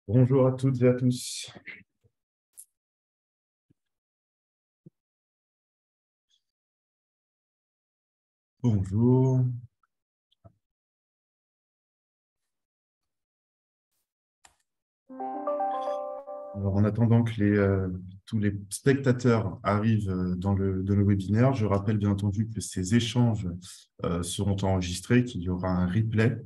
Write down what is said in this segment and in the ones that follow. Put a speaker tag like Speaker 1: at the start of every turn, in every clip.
Speaker 1: Bonjour à toutes et à tous. Bonjour. Alors, en attendant que tous les spectateurs arrivent dans le webinaire, je rappelle bien entendu que ces échanges seront enregistrés, qu'il y aura un replay,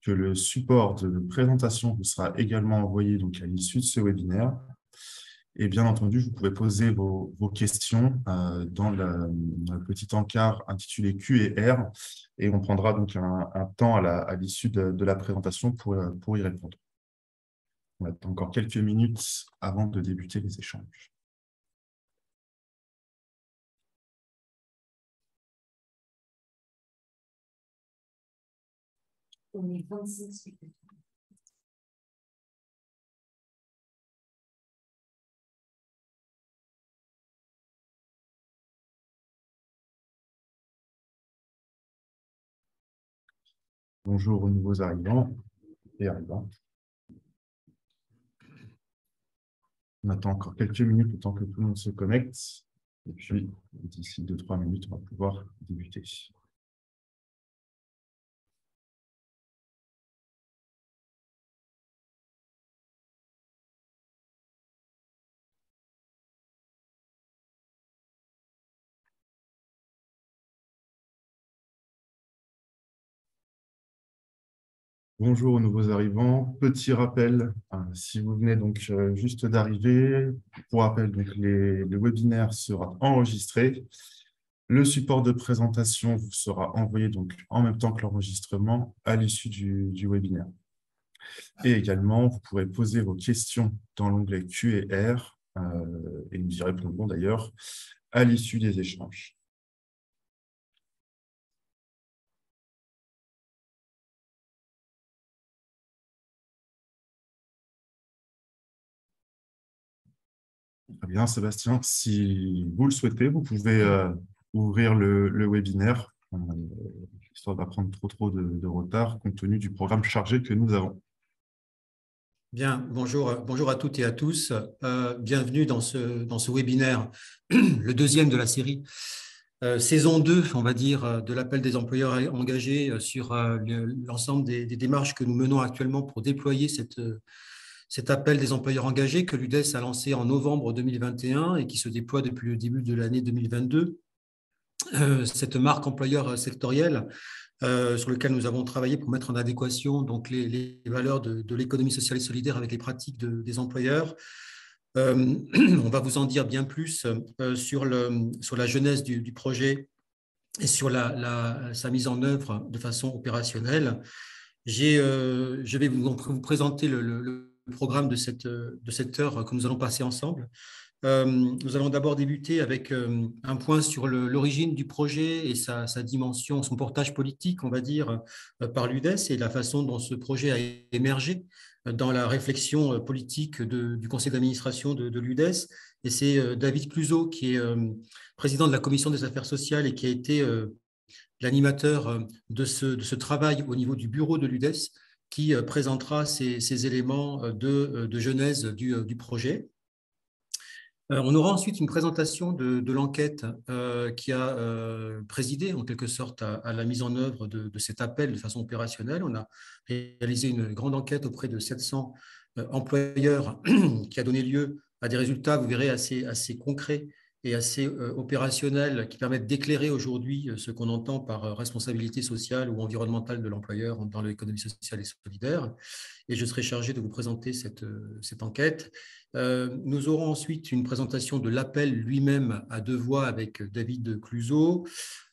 Speaker 1: que le support de présentation vous sera également envoyé donc, à l'issue de ce webinaire. Et bien entendu, vous pouvez poser vos questions dans le petit encart intitulé Q&R et on prendra donc un temps à l'issue de la présentation pour y répondre. On attend encore quelques minutes avant de débuter les échanges.
Speaker 2: On est 26.
Speaker 1: Bonjour aux nouveaux arrivants et arrivantes. On attend encore quelques minutes le temps que tout le monde se connecte. Et puis, d'ici 2-3 minutes, on va pouvoir débuter. Bonjour aux nouveaux arrivants. Petit rappel, si vous venez donc juste d'arriver, pour rappel, donc le webinaire sera enregistré. Le support de présentation vous sera envoyé donc en même temps que l'enregistrement à l'issue du webinaire. Et également, vous pourrez poser vos questions dans l'onglet Q&R et nous y répondrons d'ailleurs à l'issue des échanges. Très bien, Sébastien. Si vous le souhaitez, vous pouvez ouvrir le webinaire, histoire de ne pas prendre trop de retard, compte tenu du programme chargé que nous avons.
Speaker 3: Bien, bonjour à toutes et à tous. Bienvenue dans ce webinaire, le deuxième de la série, saison 2, on va dire, de l'appel des employeurs engagés sur l'ensemble des démarches que nous menons actuellement pour déployer cet appel des employeurs engagés que l'UDES a lancé en novembre 2021 et qui se déploie depuis le début de l'année 2022. Cette marque employeur sectorielle sur lequel nous avons travaillé pour mettre en adéquation donc, les valeurs de l'économie sociale et solidaire avec les pratiques des employeurs. On va vous en dire bien plus sur la genèse du projet et sur sa mise en œuvre de façon opérationnelle. Je vais vous présenter le programme de cette heure que nous allons passer ensemble. Nous allons d'abord débuter avec un point sur l'origine du projet et sa dimension, son portage politique, on va dire, par l'UDES et la façon dont ce projet a émergé dans la réflexion politique du conseil d'administration de l'UDES. Et c'est David Cluzot, qui est président de la commission des affaires sociales et qui a été l'animateur de ce travail au niveau du bureau de l'UDES, qui présentera ces éléments de genèse du projet. On aura ensuite une présentation de l'enquête qui a présidé en quelque sorte à la mise en œuvre de cet appel de façon opérationnelle. On a réalisé une grande enquête auprès de 700 employeurs qui a donné lieu à des résultats, vous verrez, assez concrets et assez opérationnels qui permettent d'éclairer aujourd'hui ce qu'on entend par responsabilité sociale ou environnementale de l'employeur dans l'économie sociale et solidaire. Et je serai chargé de vous présenter cette enquête. Nous aurons ensuite une présentation de l'appel lui-même à deux voix avec David Cluzot,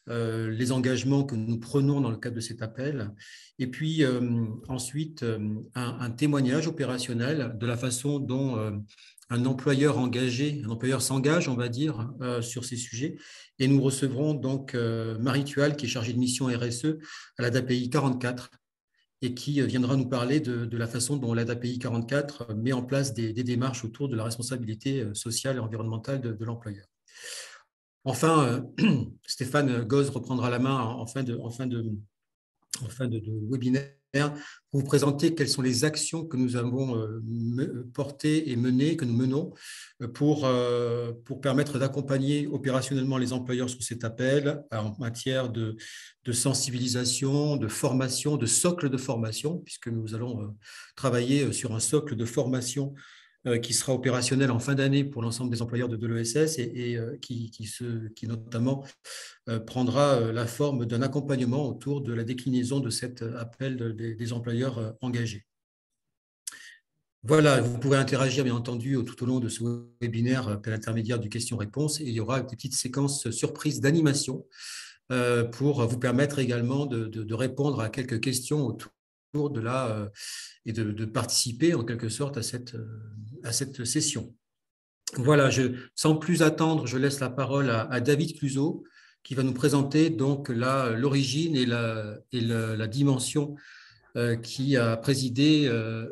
Speaker 3: les engagements que nous prenons dans le cadre de cet appel, et puis ensuite un témoignage opérationnel de la façon dont un employeur engagé, un employeur s'engage, on va dire, sur ces sujets. Et nous recevrons donc Marie Tual, qui est chargée de mission RSE à l'ADAPI 44, et qui viendra nous parler de la façon dont l'ADAPI 44 met en place des démarches autour de la responsabilité sociale et environnementale de l'employeur. Enfin, Stéphane Goz reprendra la main en fin en fin de webinaire, pour vous présenter quelles sont les actions que nous avons portées et menées, que nous menons pour permettre d'accompagner opérationnellement les employeurs sur cet appel en matière de sensibilisation, de formation, de socle de formation, puisque nous allons travailler sur un socle de formation qui sera opérationnel en fin d'année pour l'ensemble des employeurs de l'ESS et qui notamment prendra la forme d'un accompagnement autour de la déclinaison de cet appel des employeurs engagés. Voilà, vous pouvez interagir bien entendu tout au long de ce webinaire par l'intermédiaire du question-réponse et il y aura des petites séquences surprises d'animation pour vous permettre également de répondre à quelques questions autour de et de participer en quelque sorte à cette session. Voilà, sans plus attendre, je laisse la parole à David Cluzot qui va nous présenter donc l'origine et la dimension qui a présidé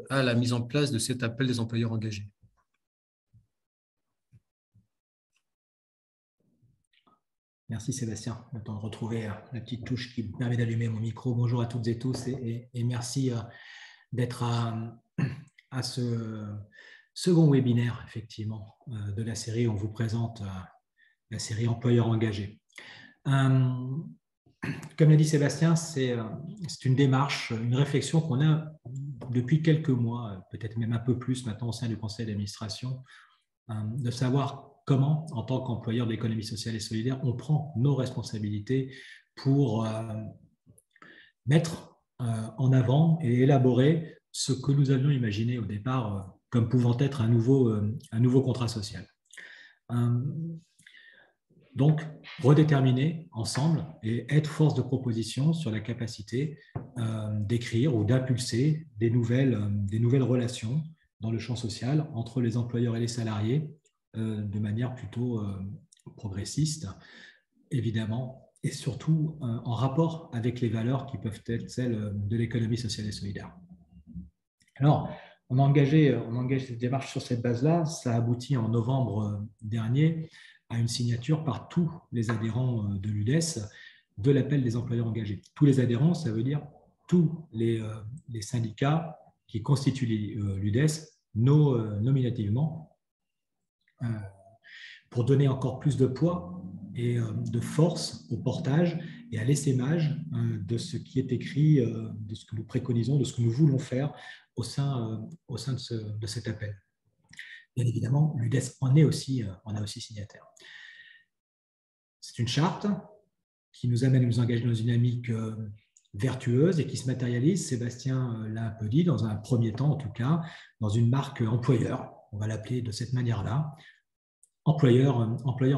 Speaker 3: à la mise en place de cet appel des employeurs engagés.
Speaker 2: Merci Sébastien. Le temps de retrouver la petite touche qui me permet d'allumer mon micro. Bonjour à toutes et tous et merci d'être à ce second webinaire effectivement de la série où on vous présente la série employeurs engagés. Comme l'a dit Sébastien, c'est une démarche, une réflexion qu'on a depuis quelques mois, peut-être même un peu plus maintenant au sein du conseil d'administration, de savoir comment, en tant qu'employeur de l'économie sociale et solidaire, on prend nos responsabilités pour mettre en avant et élaborer ce que nous avions imaginé au départ comme pouvant être un nouveau contrat social. Donc, redéterminer ensemble et être force de proposition sur la capacité d'écrire ou d'impulser des nouvelles relations dans le champ social entre les employeurs et les salariés de manière plutôt progressiste, évidemment, et surtout en rapport avec les valeurs qui peuvent être celles de l'économie sociale et solidaire. Alors, on a engagé cette démarche sur cette base-là. Ça a abouti en novembre dernier à une signature par tous les adhérents de l'UDES de l'appel des employeurs engagés. Tous les adhérents, ça veut dire tous les syndicats qui constituent l'UDES nominativement pour donner encore plus de poids et de force au portage et à l'essaimage de ce qui est écrit, de ce que nous préconisons, de ce que nous voulons faire au sein de cet appel. Bien évidemment, l'UDES en est aussi signataire. C'est une charte qui nous amène à nous engager dans une dynamique vertueuse et qui se matérialise, Sébastien l'a un peu dit, dans un premier temps en tout cas, dans une marque employeur, on va l'appeler de cette manière-là, employeur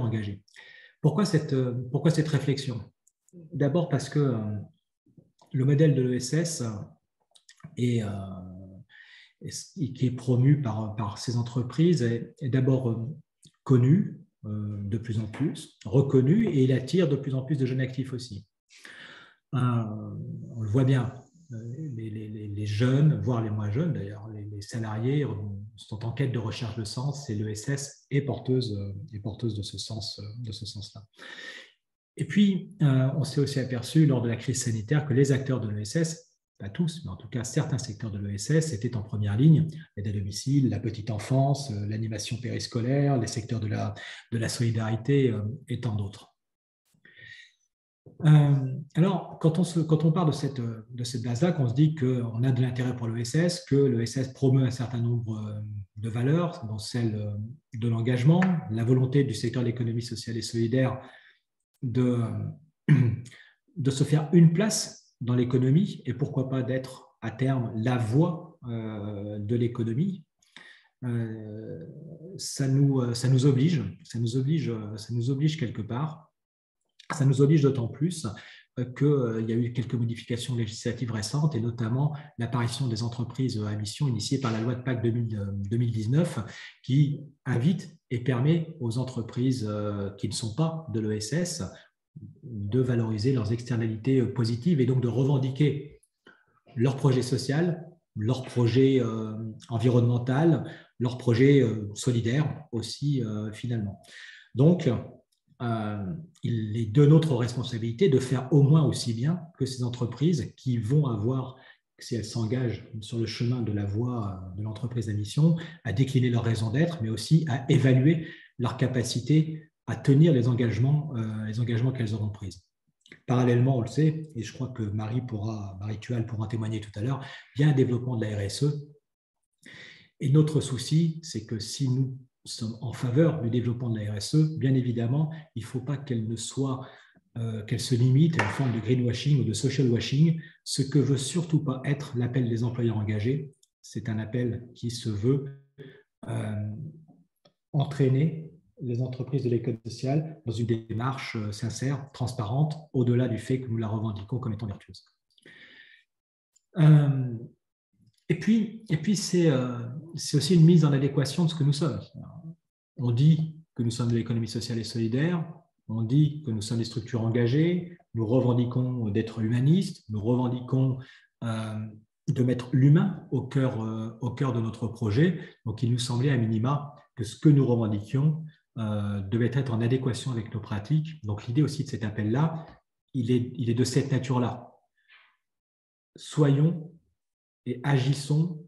Speaker 2: engagé. Pourquoi cette réflexion? D'abord parce que le modèle de l'ESS qui est promu par ces entreprises est d'abord connu de plus en plus, reconnu, et il attire de plus en plus de jeunes actifs aussi. On le voit bien, les jeunes, voire les moins jeunes d'ailleurs, les salariés sont en quête de recherche de sens et l'ESS est porteuse de ce sens-là. Et puis, on s'est aussi aperçu lors de la crise sanitaire que les acteurs de l'ESS, pas tous, mais en tout cas certains secteurs de l'ESS étaient en première ligne, l'aide à domicile, la petite enfance, l'animation périscolaire, les secteurs de la solidarité et tant d'autres. Alors, quand on part de cette base-là, qu'on se dit qu'on a de l'intérêt pour l'ESS, que l'ESS promeut un certain nombre de valeurs, dont celle de l'engagement, la volonté du secteur de l'économie sociale et solidaire de se faire une place dans l'économie et pourquoi pas d'être à terme la voix de l'économie, ça nous oblige quelque part. Ça nous oblige d'autant plus qu'il y a eu quelques modifications législatives récentes et notamment l'apparition des entreprises à mission initiée par la loi de Pacte 2019 qui invite et permet aux entreprises qui ne sont pas de l'ESS de valoriser leurs externalités positives et donc de revendiquer leur projet social, leur projet environnemental, leur projet solidaire aussi finalement. Donc, il est de notre responsabilité de faire au moins aussi bien que ces entreprises qui vont avoir, si elles s'engagent sur le chemin de la voie de l'entreprise à mission, à décliner leur raison d'être, mais aussi à évaluer leur capacité à tenir les engagements qu'elles auront pris. Parallèlement, on le sait, et je crois que Marie Tual pourra en témoigner tout à l'heure, il y a un développement de la RSE. Et notre souci, c'est que si nous sommes en faveur du développement de la RSE, bien évidemment, il ne faut pas qu'elle se limite à une forme de greenwashing ou de social washing, ce que veut surtout pas être l'appel des employeurs engagés. C'est un appel qui se veut entraîner les entreprises de l'économie sociale dans une démarche sincère, transparente, au-delà du fait que nous la revendiquons comme étant vertueuse. Et puis c'est aussi une mise en adéquation de ce que nous sommes. On dit que nous sommes de l'économie sociale et solidaire, on dit que nous sommes des structures engagées, nous revendiquons d'être humanistes, nous revendiquons de mettre l'humain au cœur de notre projet. Donc il nous semblait à minima que ce que nous revendiquions devait être en adéquation avec nos pratiques. Donc l'idée aussi de cet appel-là, il est de cette nature-là. Soyons et agissons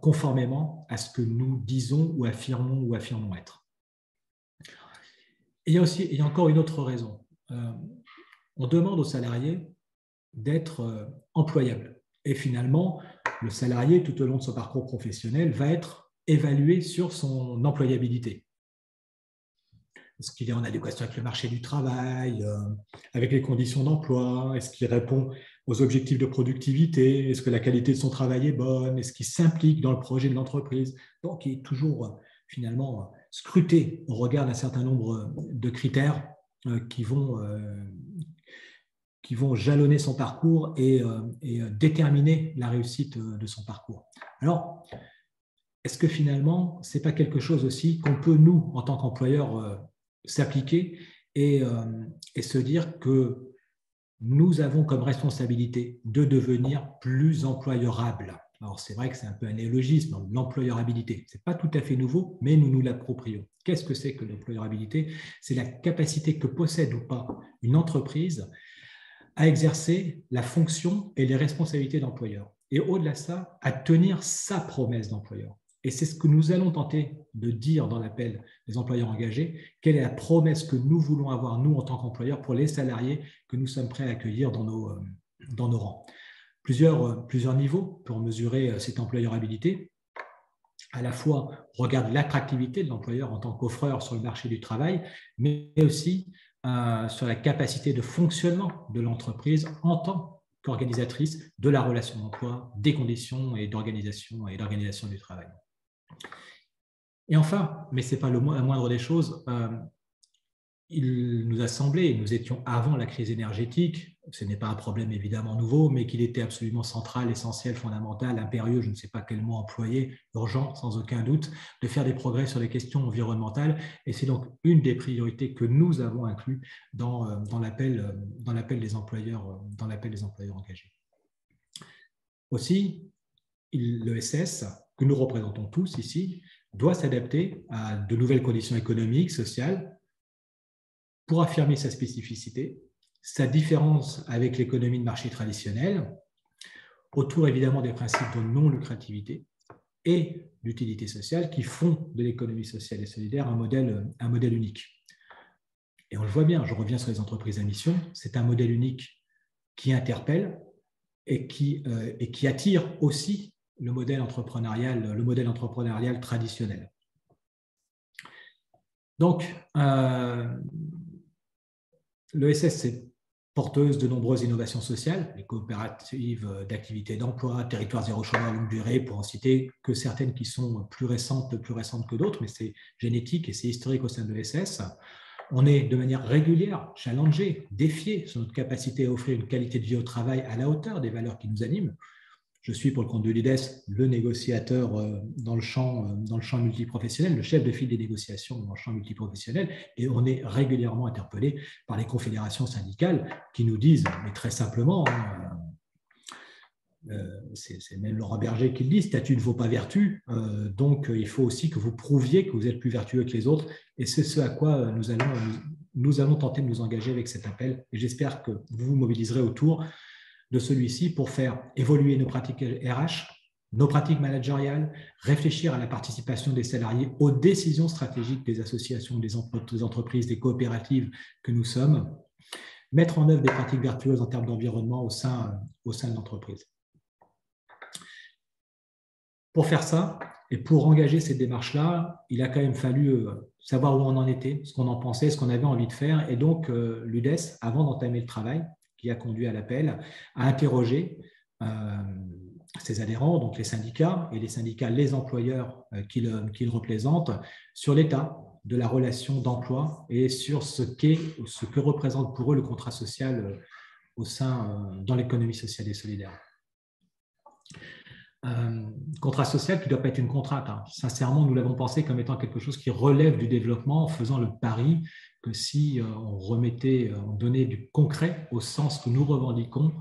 Speaker 2: conformément à ce que nous disons ou affirmons être. Et il y a encore une autre raison. On demande aux salariés d'être employables. Et finalement, le salarié, tout au long de son parcours professionnel, va être évalué sur son employabilité. Est-ce qu'il est en adéquation avec le marché du travail, avec les conditions d'emploi? Est-ce qu'il répond aux objectifs de productivité? Est-ce que la qualité de son travail est bonne? Est-ce qu'il s'implique dans le projet de l'entreprise? Donc, il est toujours finalement scruté au regard d'un certain nombre de critères qui vont jalonner son parcours et déterminer la réussite de son parcours. Alors, est-ce que finalement, ce n'est pas quelque chose aussi qu'on peut, nous, en tant qu'employeurs, s'appliquer et se dire que nous avons comme responsabilité de devenir plus employeurables. Alors, c'est vrai que c'est un peu un néologisme, l'employeurabilité. Ce n'est pas tout à fait nouveau, mais nous nous l'approprions. Qu'est-ce que c'est que l'employeurabilité? C'est la capacité que possède ou pas une entreprise à exercer la fonction et les responsabilités d'employeur. Et au-delà de ça, à tenir sa promesse d'employeur. Et c'est ce que nous allons tenter de dire dans l'appel des employeurs engagés. Quelle est la promesse que nous voulons avoir, nous, en tant qu'employeurs, pour les salariés que nous sommes prêts à accueillir dans nos rangs. Plusieurs niveaux pour mesurer cette employeurabilité. À la fois, on regarde l'attractivité de l'employeur en tant qu'offreur sur le marché du travail, mais aussi sur la capacité de fonctionnement de l'entreprise en tant qu'organisatrice de la relation d'emploi, des conditions et d'organisation du travail. Et enfin, mais ce n'est pas la moindre des choses, il nous a semblé, nous étions avant la crise énergétique, ce n'est pas un problème évidemment nouveau, mais qu'il était absolument central, essentiel, fondamental, impérieux, je ne sais pas quel mot employer, urgent, sans aucun doute, de faire des progrès sur les questions environnementales. Et c'est donc une des priorités que nous avons inclus dans l'appel des employeurs engagés. Aussi, l'ESS, que nous représentons tous ici, doit s'adapter à de nouvelles conditions économiques, sociales, pour affirmer sa spécificité, sa différence avec l'économie de marché traditionnelle, autour évidemment des principes de non-lucrativité et d'utilité sociale qui font de l'économie sociale et solidaire un modèle unique. Et on le voit bien, je reviens sur les entreprises à mission, c'est un modèle unique qui interpelle et qui attire aussi le modèle entrepreneurial traditionnel. Donc, l'ESS est porteuse de nombreuses innovations sociales, les coopératives d'activité d'emploi, territoire zéro chômeur longue durée, pour en citer que certaines qui sont plus récentes que d'autres, mais c'est génétique et c'est historique au sein de l'ESS. On est de manière régulière challengé, défié sur notre capacité à offrir une qualité de vie au travail à la hauteur des valeurs qui nous animent. Je suis, pour le compte de l'IDES, le négociateur dans le champ multiprofessionnel, le chef de file des négociations dans le champ multiprofessionnel, et on est régulièrement interpellé par les confédérations syndicales qui nous disent, mais très simplement, c'est même Laurent Berger qui le dit, statut ne vaut pas vertu, donc il faut aussi que vous prouviez que vous êtes plus vertueux que les autres, et c'est ce à quoi nous allons tenter de nous engager avec cet appel, et j'espère que vous vous mobiliserez autour de celui-ci pour faire évoluer nos pratiques RH, nos pratiques managériales, réfléchir à la participation des salariés aux décisions stratégiques des associations, des entreprises, des coopératives que nous sommes, mettre en œuvre des pratiques vertueuses en termes d'environnement au sein de l'entreprise. Pour faire ça, et pour engager cette démarche-là, il a quand même fallu savoir où on en était, ce qu'on en pensait, ce qu'on avait envie de faire. Et donc, l'UDES, avant d'entamer le travail qui a conduit à l'appel, a interrogé ses adhérents, donc les syndicats, et les syndicats, les employeurs qu'ils représentent, sur l'état de la relation d'emploi et sur ce que représente pour eux le contrat social dans l'économie sociale et solidaire. Contrat social qui ne doit pas être une contrainte. Hein. Sincèrement, nous l'avons pensé comme étant quelque chose qui relève du développement en faisant le pari que si on donnait du concret au sens que nous revendiquons,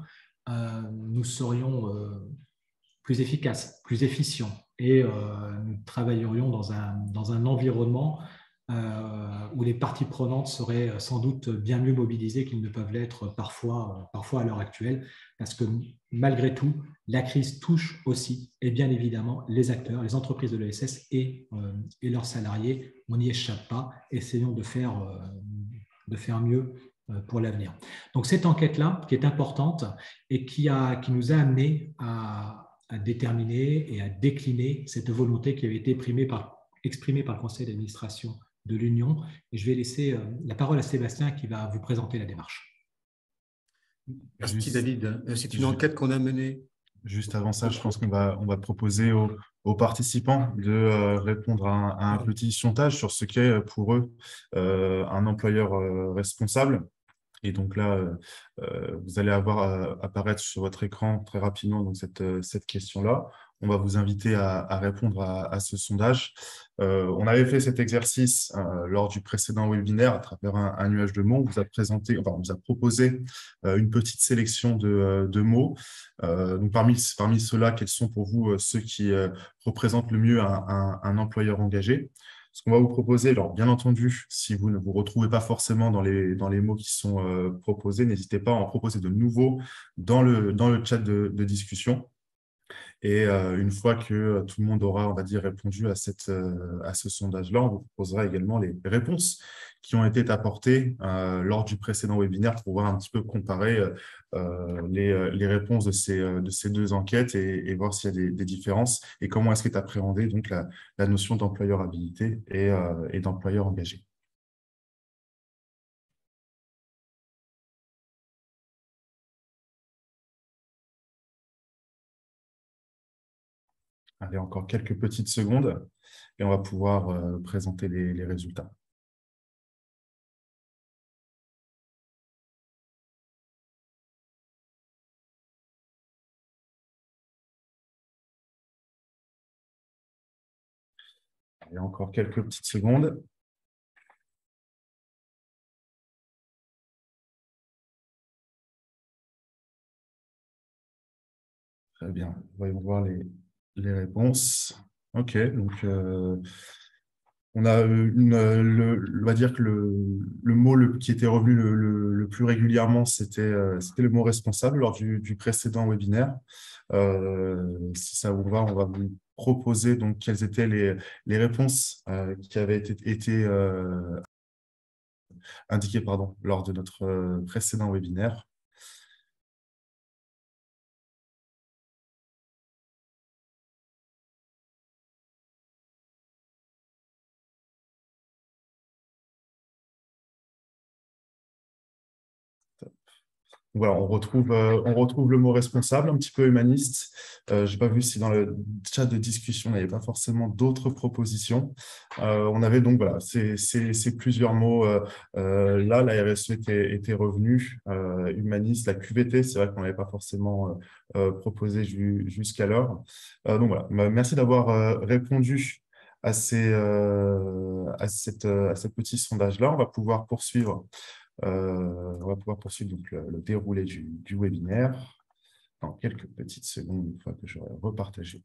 Speaker 2: nous serions plus efficaces, plus efficients et nous travaillerions dans un environnement où les parties prenantes seraient sans doute bien mieux mobilisées qu'ils ne peuvent l'être parfois à l'heure actuelle, parce que malgré tout, la crise touche aussi, et bien évidemment, les acteurs, les entreprises de l'ESS et leurs salariés. On n'y échappe pas. Essayons de faire mieux pour l'avenir. Donc cette enquête-là, qui est importante et qui nous a amené à déterminer et à décliner cette volonté qui avait été exprimée par le conseil d'administration de l'Union. Et je vais laisser la parole à Sébastien qui va vous présenter la démarche.
Speaker 3: Merci David. C'est une enquête qu'on a menée.
Speaker 1: Juste avant ça, je pense qu'on va proposer aux participants de répondre à un petit sondage sur ce qu'est pour eux un employeur responsable. Et donc là, vous allez avoir apparaître sur votre écran très rapidement donc cette question-là. On va vous inviter à répondre à ce sondage. On avait fait cet exercice lors du précédent webinaire à travers un nuage de mots. On vous a proposé une petite sélection de mots. Donc parmi ceux-là, quels sont pour vous ceux qui représentent le mieux un employeur engagé? Ce qu'on va vous proposer, alors bien entendu, si vous ne vous retrouvez pas forcément dans les mots qui sont proposés, n'hésitez pas à en proposer de nouveaux dans le chat de discussion. Et une fois que tout le monde aura, on va dire, répondu à ce sondage-là, on vous proposera également les réponses qui ont été apportées lors du précédent webinaire pour voir un petit peu comparer les réponses de ces deux enquêtes et voir s'il y a des différences et comment est-ce qu'est appréhendée donc la notion d'employeur-habilité et d'employeur engagé. Allez, encore quelques petites secondes et on va pouvoir présenter les résultats. Allez, encore quelques petites secondes. Très bien, voyons voir les réponses. OK, donc on a on va dire que le mot qui était revenu le plus régulièrement, c'était le mot responsable lors du précédent webinaire. Si ça vous va, on va vous proposer donc quelles étaient les réponses qui avaient été indiquées lors de notre précédent webinaire. Voilà, on retrouve le mot responsable, un petit peu humaniste. Je n'ai pas vu si dans le chat de discussion, il n'y avait pas forcément d'autres propositions. On avait donc voilà, ces plusieurs mots. Là, la RSE était revenue, humaniste, la QVT, c'est vrai qu'on n'avait pas forcément proposé jusqu'alors. Donc voilà, merci d'avoir répondu à cette petit sondage-là. On va pouvoir poursuivre donc le déroulé du webinaire. dans quelques petites secondes, une fois que j'aurai repartagé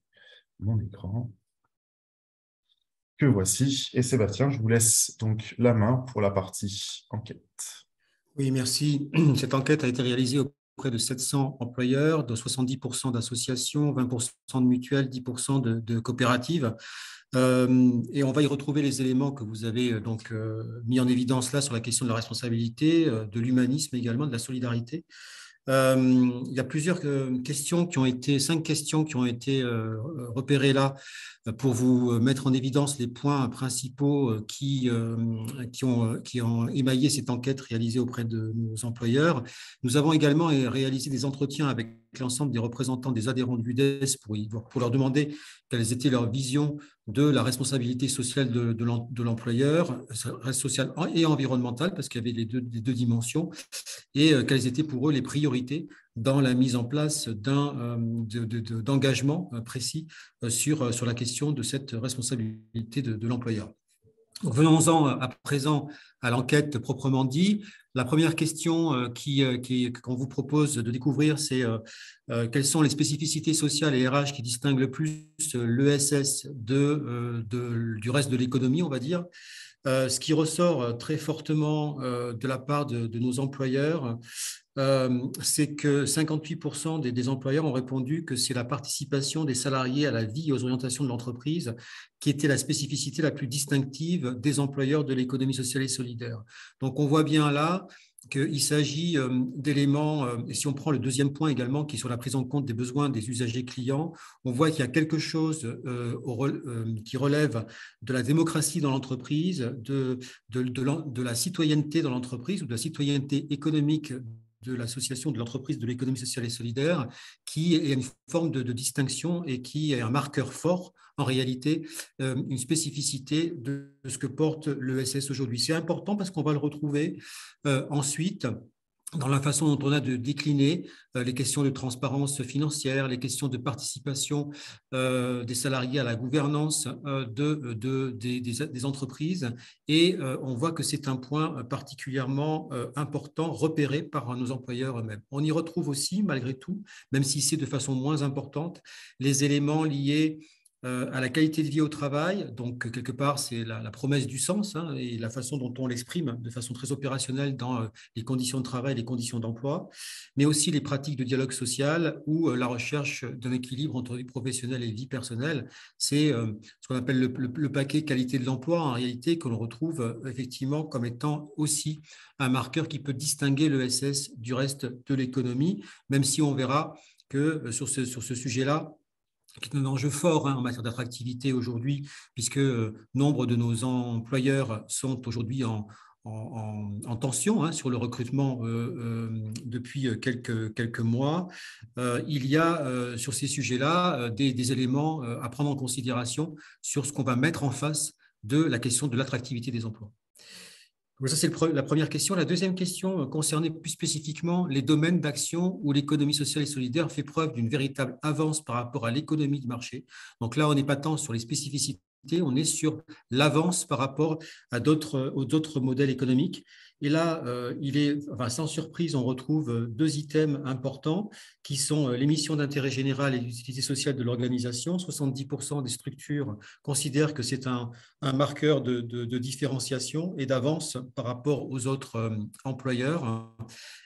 Speaker 1: mon écran. Que voici. Et Sébastien, je vous laisse donc la main pour la partie enquête.
Speaker 3: Oui, merci. Cette enquête a été réalisée auprès de 700 employeurs, de 70% d'associations, 20% de mutuelles, 10% de coopératives. Et on va y retrouver les éléments que vous avez donc mis en évidence là sur la question de la responsabilité, de l'humanisme également, de la solidarité. Il y a plusieurs questions qui ont été, 5 questions qui ont été repérées là pour vous mettre en évidence les points principaux qui ont émaillé cette enquête réalisée auprès de nos employeurs. Nous avons également réalisé des entretiens avec l'ensemble des représentants des adhérents de l'UDES pour leur demander quelles étaient leurs visions de la responsabilité sociale de l'employeur, sociale et environnementale, parce qu'il y avait les deux dimensions, et quelles étaient pour eux les priorités dans la mise en place d'engagement précis sur la question de cette responsabilité de l'employeur. Venons-en à présent à l'enquête proprement dit. La première question qu'on vous propose de découvrir, c'est quelles sont les spécificités sociales et RH qui distinguent le plus l'ESS du reste de l'économie, on va dire. Ce qui ressort très fortement de la part de nos employeurs, c'est que 58% des employeurs ont répondu que c'est la participation des salariés à la vie et aux orientations de l'entreprise qui était la spécificité la plus distinctive des employeurs de l'économie sociale et solidaire. Donc, on voit bien là qu'il s'agit d'éléments, et si on prend le deuxième point également, qui est sur la prise en compte des besoins des usagers clients, on voit qu'il y a quelque chose qui relève de la démocratie dans l'entreprise, de la citoyenneté dans l'entreprise ou de la citoyenneté économique de l'association de l'entreprise de l'économie sociale et solidaire, qui est une forme de distinction et qui est un marqueur fort, en réalité, une spécificité de ce que porte l'ESS aujourd'hui. C'est important parce qu'on va le retrouver ensuite dans la façon dont on a de décliner les questions de transparence financière, les questions de participation des salariés à la gouvernance des entreprises. Et on voit que c'est un point particulièrement important, repéré par nos employeurs eux-mêmes. On y retrouve aussi, malgré tout, même si c'est de façon moins importante, les éléments liés à la qualité de vie au travail. Donc, quelque part, c'est la promesse du sens et la façon dont on l'exprime de façon très opérationnelle dans les conditions de travail, les conditions d'emploi, mais aussi les pratiques de dialogue social ou la recherche d'un équilibre entre vie professionnelle et vie personnelle. C'est ce qu'on appelle le paquet qualité de l'emploi, en réalité, que l'on retrouve effectivement comme étant aussi un marqueur qui peut distinguer l'ESS du reste de l'économie, même si on verra que sur ce sujet-là, qui est un enjeu fort en matière d'attractivité aujourd'hui, puisque nombre de nos employeurs sont aujourd'hui en tension sur le recrutement depuis quelques mois. Il y a sur ces sujets-là des éléments à prendre en considération sur ce qu'on va mettre en face de la question de l'attractivité des emplois. Donc ça, c'est la première question. La deuxième question concernait plus spécifiquement les domaines d'action où l'économie sociale et solidaire fait preuve d'une véritable avance par rapport à l'économie de marché. Donc là, on n'est pas tant sur les spécificités, on est sur l'avance par rapport aux autres modèles économiques. Et là, sans surprise, on retrouve 2 items importants qui sont les missions d'intérêt général et l'utilité sociale de l'organisation. 70% des structures considèrent que c'est un marqueur de différenciation et d'avance par rapport aux autres employeurs.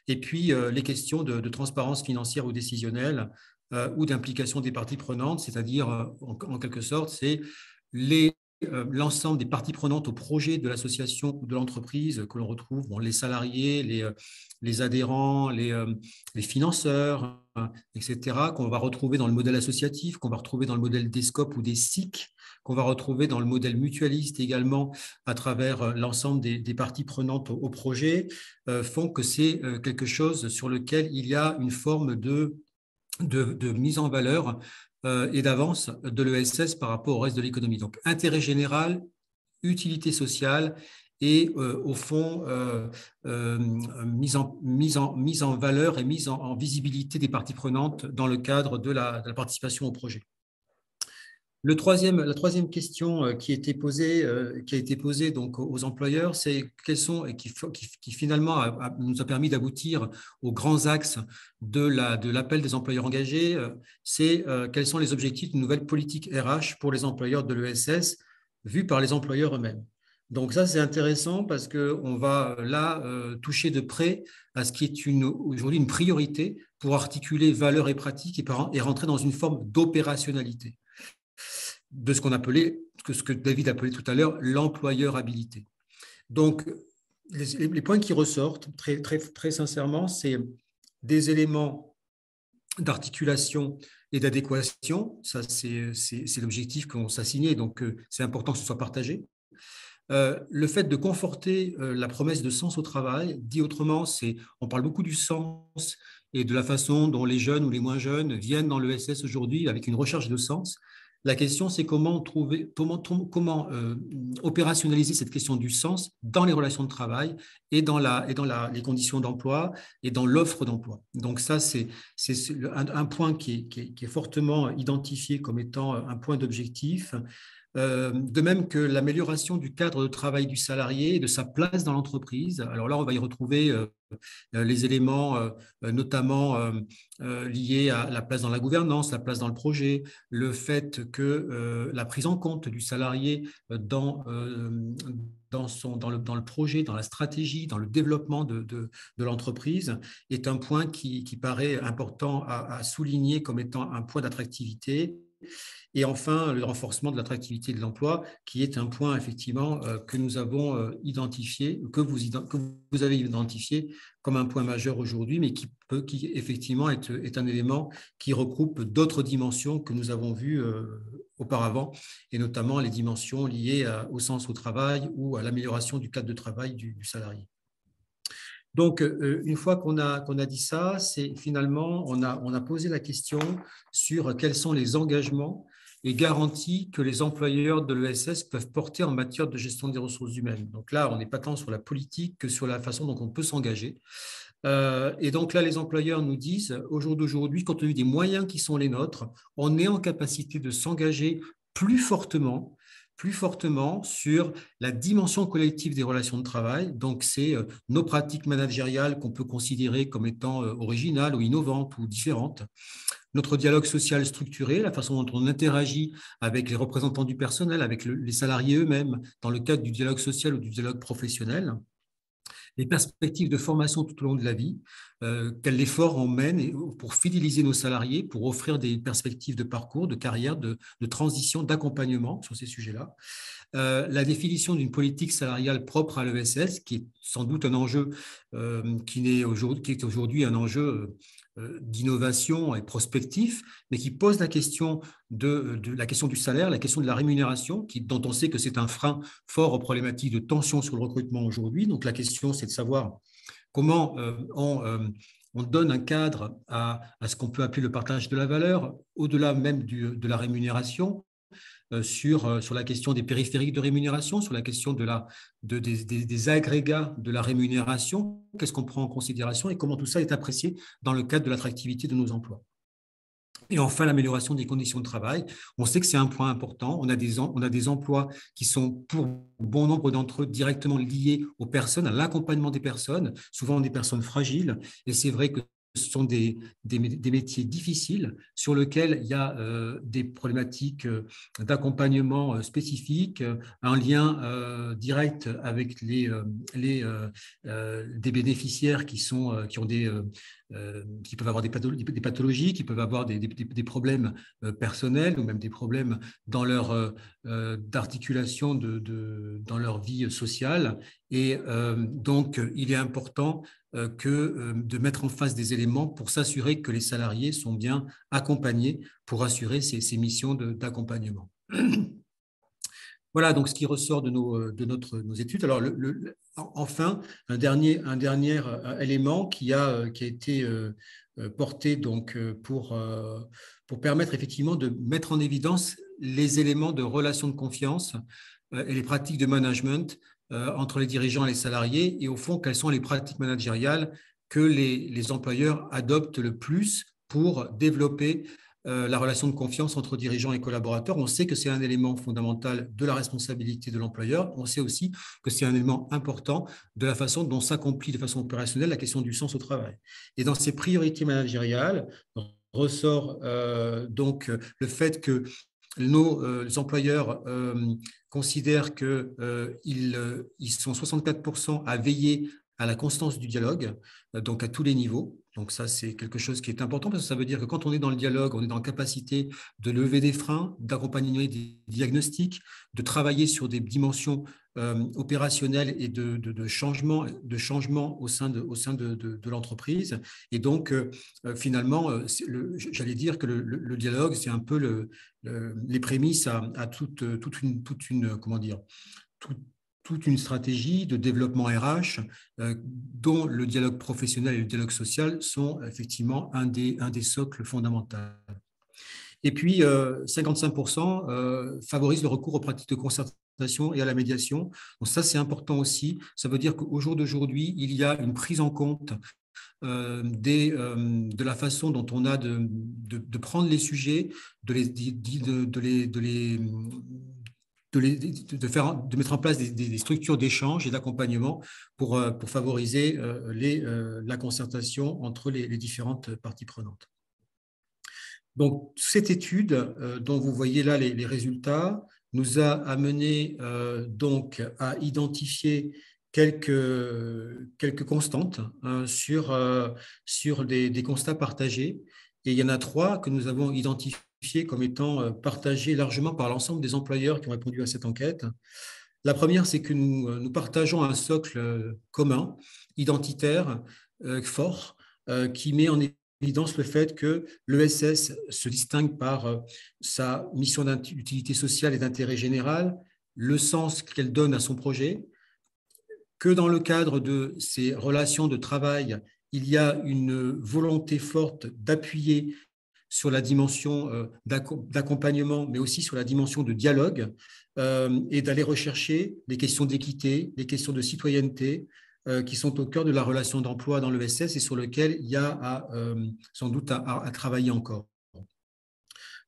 Speaker 3: Et puis, les questions de transparence financière ou décisionnelle ou d'implication des parties prenantes, c'est-à-dire, en quelque sorte, c'est l'ensemble des parties prenantes au projet de l'association ou de l'entreprise que l'on retrouve, les salariés, les adhérents, les financeurs, etc., qu'on va retrouver dans le modèle associatif, qu'on va retrouver dans le modèle des SCOP ou des SIC, qu'on va retrouver dans le modèle mutualiste également à travers l'ensemble des parties prenantes au projet, font que c'est quelque chose sur lequel il y a une forme de mise en valeur et d'avance de l'ESS par rapport au reste de l'économie. Donc, intérêt général, utilité sociale et au fond, mise en valeur et mise en visibilité des parties prenantes dans le cadre de la participation au projet. La troisième question qui a été posée donc aux employeurs, c'est quels sont, et qui finalement nous a permis d'aboutir aux grands axes de l'appel des employeurs engagés, c'est quels sont les objectifs d'une nouvelle politique RH pour les employeurs de l'ESS vus par les employeurs eux-mêmes. Donc ça, c'est intéressant parce qu'on va là toucher de près à ce qui est aujourd'hui une priorité pour articuler valeurs et pratiques et rentrer dans une forme d'opérationnalité de ce que David appelait tout à l'heure l'employeur habilité. Donc, les points qui ressortent très sincèrement, c'est des éléments d'articulation et d'adéquation. Ça, c'est l'objectif qu'on s'est assigné, donc c'est important que ce soit partagé. Le fait de conforter la promesse de sens au travail, dit autrement, on parle beaucoup du sens et de la façon dont les jeunes ou les moins jeunes viennent dans l'ESS aujourd'hui avec une recherche de sens. La question, c'est comment opérationnaliser cette question du sens dans les relations de travail et dans les conditions d'emploi et dans l'offre d'emploi. Donc ça, c'est un point qui est fortement identifié comme étant un point d'objectif. De même que l'amélioration du cadre de travail du salarié et de sa place dans l'entreprise. Alors là, on va y retrouver les éléments notamment liés à la place dans la gouvernance, la place dans le projet, le fait que la prise en compte du salarié dans le projet, dans la stratégie, dans le développement de l'entreprise est un point qui paraît important à souligner comme étant un point d'attractivité. Et enfin, le renforcement de l'attractivité de l'emploi, qui est un point effectivement que nous avons identifié, que vous avez identifié comme un point majeur aujourd'hui, mais qui effectivement est un élément qui regroupe d'autres dimensions que nous avons vues auparavant, et notamment les dimensions liées au sens au travail ou à l'amélioration du cadre de travail du salarié. Donc, une fois qu'on a dit ça, c'est finalement, on a posé la question sur quels sont les engagements et garanties que les employeurs de l'ESS peuvent porter en matière de gestion des ressources humaines. Donc là, on n'est pas tant sur la politique que sur la façon dont on peut s'engager. Et donc là, les employeurs nous disent, au jour d'aujourd'hui, compte tenu des moyens qui sont les nôtres, on est en capacité de s'engager plus fortement sur la dimension collective des relations de travail. Donc, c'est nos pratiques managériales qu'on peut considérer comme étant originales ou innovantes ou différentes. Notre dialogue social structuré, la façon dont on interagit avec les représentants du personnel, avec les salariés eux-mêmes, dans le cadre du dialogue social ou du dialogue professionnel. Les perspectives de formation tout au long de la vie, quel effort on mène pour fidéliser nos salariés, pour offrir des perspectives de parcours, de carrière, de transition, d'accompagnement sur ces sujets-là. La définition d'une politique salariale propre à l'ESS, qui est sans doute un enjeu qui est aujourd'hui un enjeu d'innovation et prospectif, mais qui pose la question la question du salaire, la question de la rémunération, dont on sait que c'est un frein fort aux problématiques de tension sur le recrutement aujourd'hui. Donc la question, c'est de savoir comment on donne un cadre à ce qu'on peut appeler le partage de la valeur, au-delà même de la rémunération, sur la question des périphériques de rémunération, sur la question des agrégats de la rémunération, qu'est-ce qu'on prend en considération et comment tout ça est apprécié dans le cadre de l'attractivité de nos emplois. Et enfin, l'amélioration des conditions de travail. On sait que c'est un point important. On a des emplois qui sont, pour bon nombre d'entre eux, directement liés aux personnes, à l'accompagnement des personnes, souvent des personnes fragiles. Et c'est vrai que ce sont des métiers difficiles sur lesquels il y a des problématiques d'accompagnement spécifiques, un lien direct avec des bénéficiaires qui peuvent avoir des pathologies, qui peuvent avoir des problèmes personnels ou même des problèmes dans leur d'articulation dans leur vie sociale. Et donc, il est important de mettre en face des éléments pour s'assurer que les salariés sont bien accompagnés pour assurer ces missions d'accompagnement. Voilà donc ce qui ressort de nos études. Alors, enfin, un dernier élément qui a été porté donc, pour permettre effectivement de mettre en évidence les éléments de relations de confiance et les pratiques de management entre les dirigeants et les salariés, et au fond, quelles sont les pratiques managériales que les employeurs adoptent le plus pour développer la relation de confiance entre dirigeants et collaborateurs. On sait que c'est un élément fondamental de la responsabilité de l'employeur. On sait aussi que c'est un élément important de la façon dont s'accomplit de façon opérationnelle la question du sens au travail. Et dans ces priorités managériales ressort donc le fait que nos employeurs considèrent qu'ils sont 64% à veiller à la constance du dialogue, donc à tous les niveaux. Donc ça, c'est quelque chose qui est important parce que ça veut dire que quand on est dans le dialogue, on est dans la capacité de lever des freins, d'accompagner des diagnostics, de travailler sur des dimensions opérationnelles et de changement au sein de l'entreprise. Et donc, finalement, j'allais dire que le dialogue, c'est un peu les prémices à toute une comment dire, toute une stratégie de développement RH dont le dialogue professionnel et le dialogue social sont effectivement un des socles fondamentaux. Et puis, 55% favorisent le recours aux pratiques de concertation et à la médiation. Donc ça, c'est important aussi. Ça veut dire qu'au jour d'aujourd'hui, il y a une prise en compte de la façon dont on a de prendre les sujets, de mettre en place des structures d'échange et d'accompagnement pour favoriser la concertation entre les différentes parties prenantes. Donc, cette étude dont vous voyez là les résultats nous a amené donc à identifier quelques constantes sur des constats partagés. Et il y en a 3 que nous avons identifiés comme étant partagés largement par l'ensemble des employeurs qui ont répondu à cette enquête. La première, c'est que nous partageons un socle commun, identitaire, fort, qui met en évidence le fait que l'ESS se distingue par sa mission d'utilité sociale et d'intérêt général, le sens qu'elle donne à son projet, que dans le cadre de ces relations de travail, il y a une volonté forte d'appuyer sur la dimension d'accompagnement, mais aussi sur la dimension de dialogue, et d'aller rechercher les questions d'équité, les questions de citoyenneté, qui sont au cœur de la relation d'emploi dans l'ESS et sur lesquelles il y a sans doute à travailler encore.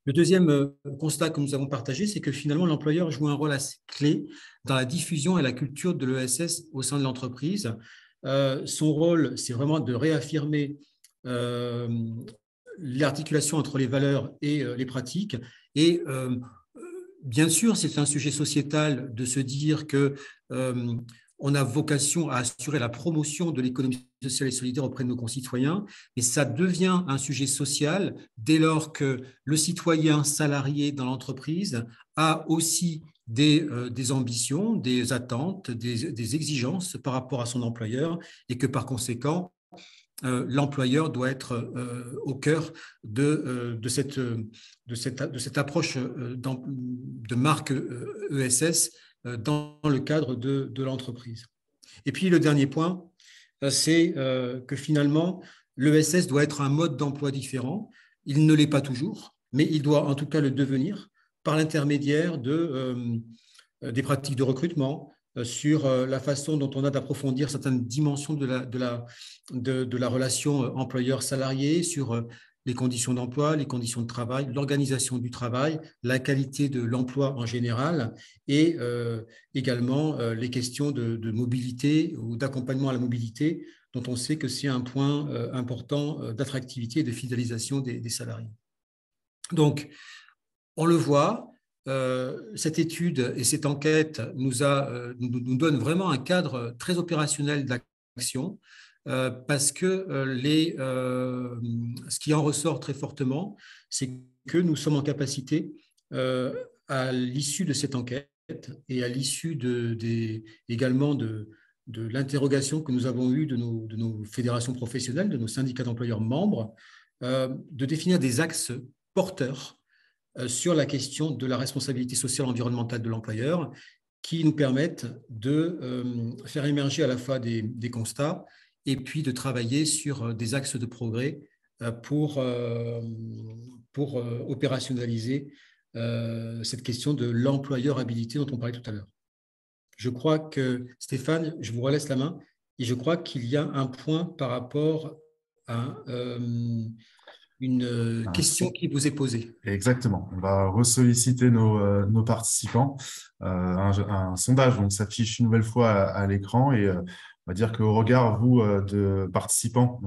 Speaker 3: Le deuxième constat que nous avons partagé, c'est que finalement, l'employeur joue un rôle assez clé dans la diffusion et la culture de l'ESS au sein de l'entreprise. Son rôle, c'est vraiment de réaffirmer l'articulation entre les valeurs et les pratiques. Et bien sûr, c'est un sujet sociétal de se dire que on a vocation à assurer la promotion de l'économie sociale et solidaire auprès de nos concitoyens, mais ça devient un sujet social dès lors que le citoyen salarié dans l'entreprise a aussi des ambitions, des attentes, des exigences par rapport à son employeur et que par conséquent, l'employeur doit être au cœur de cette approche de marque ESS dans le cadre de l'entreprise. Et puis le dernier point, c'est que finalement, l'ESS doit être un mode d'emploi différent. Il ne l'est pas toujours, mais il doit en tout cas le devenir par l'intermédiaire des pratiques de recrutement, sur la façon dont on a d'approfondir certaines dimensions de la relation employeur-salarié, sur les conditions d'emploi, les conditions de travail, l'organisation du travail, la qualité de l'emploi en général et également les questions de mobilité ou d'accompagnement à la mobilité dont on sait que c'est un point important d'attractivité et de fidélisation des salariés. Donc, on le voit, cette étude et cette enquête nous donne vraiment un cadre très opérationnel d'action parce que ce qui en ressort très fortement, c'est que nous sommes en capacité, à l'issue de cette enquête et à l'issue également de l'interrogation que nous avons eue de nos fédérations professionnelles, de nos syndicats d'employeurs membres, de définir des axes porteurs sur la question de la responsabilité sociale et environnementale de l'employeur qui nous permettent de faire émerger à la fois des constats et puis de travailler sur des axes de progrès pour opérationnaliser cette question de l'employeur-habilité dont on parlait tout à l'heure. Je crois que, Stéphane, je vous relaisse la main, et je crois qu'il y a un point par rapport à une question qui vous est posée.
Speaker 1: Exactement. On va ressolliciter nos participants. Un sondage donc, s'affiche une nouvelle fois à l'écran et on va dire qu'au regard, vous, de participants,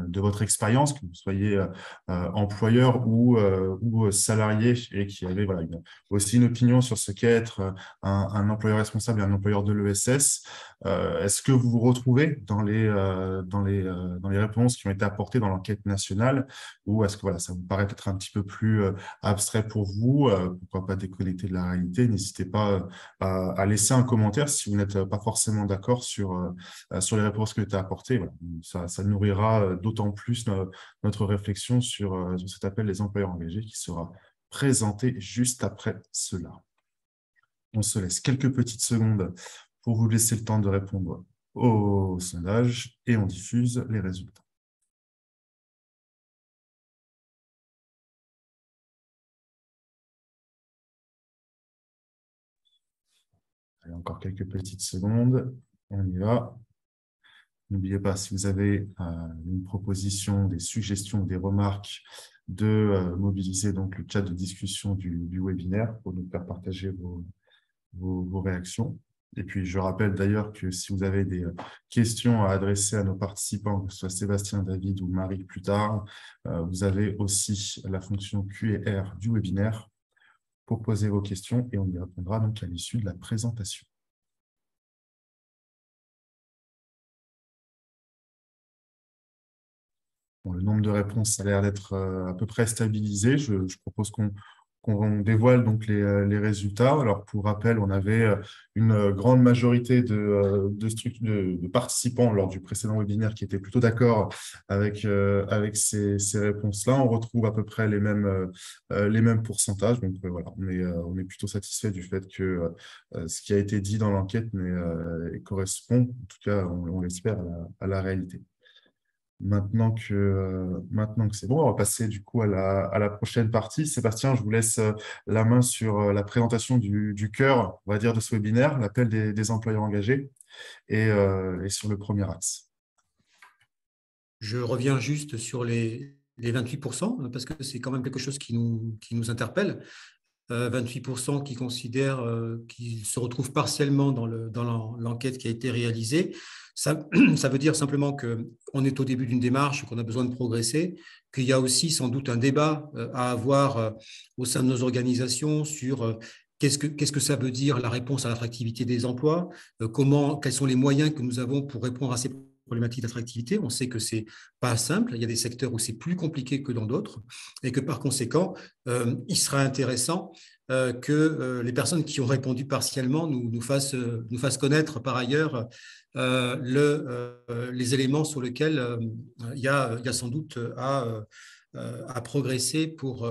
Speaker 1: de votre expérience, que vous soyez employeur ou salarié et qui avez voilà, aussi une opinion sur ce qu'est être un employeur responsable et un employeur de l'ESS, est-ce que vous vous retrouvez dans les réponses qui ont été apportées dans l'enquête nationale ou est-ce que voilà, ça vous paraît peut-être un petit peu plus abstrait pour vous, pourquoi pas déconnecter de la réalité? N'hésitez pas à laisser un commentaire si vous n'êtes pas forcément d'accord sur les réponses que tu as apportées. Voilà. Ça nourrira d'autant plus notre réflexion sur cet appel des employeurs engagés qui sera présenté juste après cela. On se laisse quelques petites secondes pour vous laisser le temps de répondre au sondage et on diffuse les résultats. Allez, encore quelques petites secondes, on y va. N'oubliez pas, si vous avez une proposition, des suggestions, des remarques, de mobiliser donc le chat de discussion du webinaire pour nous faire partager vos réactions. Et puis, je rappelle d'ailleurs que si vous avez des questions à adresser à nos participants, que ce soit Sébastien, David ou Marie plus tard, vous avez aussi la fonction Q&R du webinaire pour poser vos questions et on y répondra donc à l'issue de la présentation. Bon, le nombre de réponses a l'air d'être à peu près stabilisé. Je propose qu'on dévoile donc les résultats. Alors, pour rappel, on avait une grande majorité de participants lors du précédent webinaire qui étaient plutôt d'accord avec ces réponses-là. On retrouve à peu près les mêmes pourcentages. Donc, voilà, on est plutôt satisfait du fait que ce qui a été dit dans l'enquête correspond, en tout cas, on l'espère, à la réalité. Maintenant que c'est bon, on va passer du coup à la prochaine partie. Sébastien, je vous laisse la main sur la présentation du cœur, on va dire, de ce webinaire, l'appel des employeurs engagés, et sur le premier axe.
Speaker 3: Je reviens juste sur les 28%, parce que c'est quand même quelque chose qui nous interpelle. 28% qui considèrent qu'ils se retrouvent partiellement dans l'enquête qui a été réalisée. Ça veut dire simplement qu'on est au début d'une démarche, qu'on a besoin de progresser, qu'il y a aussi sans doute un débat à avoir au sein de nos organisations sur qu'est-ce que ça veut dire la réponse à l'attractivité des emplois, quels sont les moyens que nous avons pour répondre à ces problématiques d'attractivité. On sait que ce n'est pas simple, il y a des secteurs où c'est plus compliqué que dans d'autres et que par conséquent, il sera intéressant que les personnes qui ont répondu partiellement nous fassent connaître par ailleurs les éléments sur lesquels il y a sans doute à progresser pour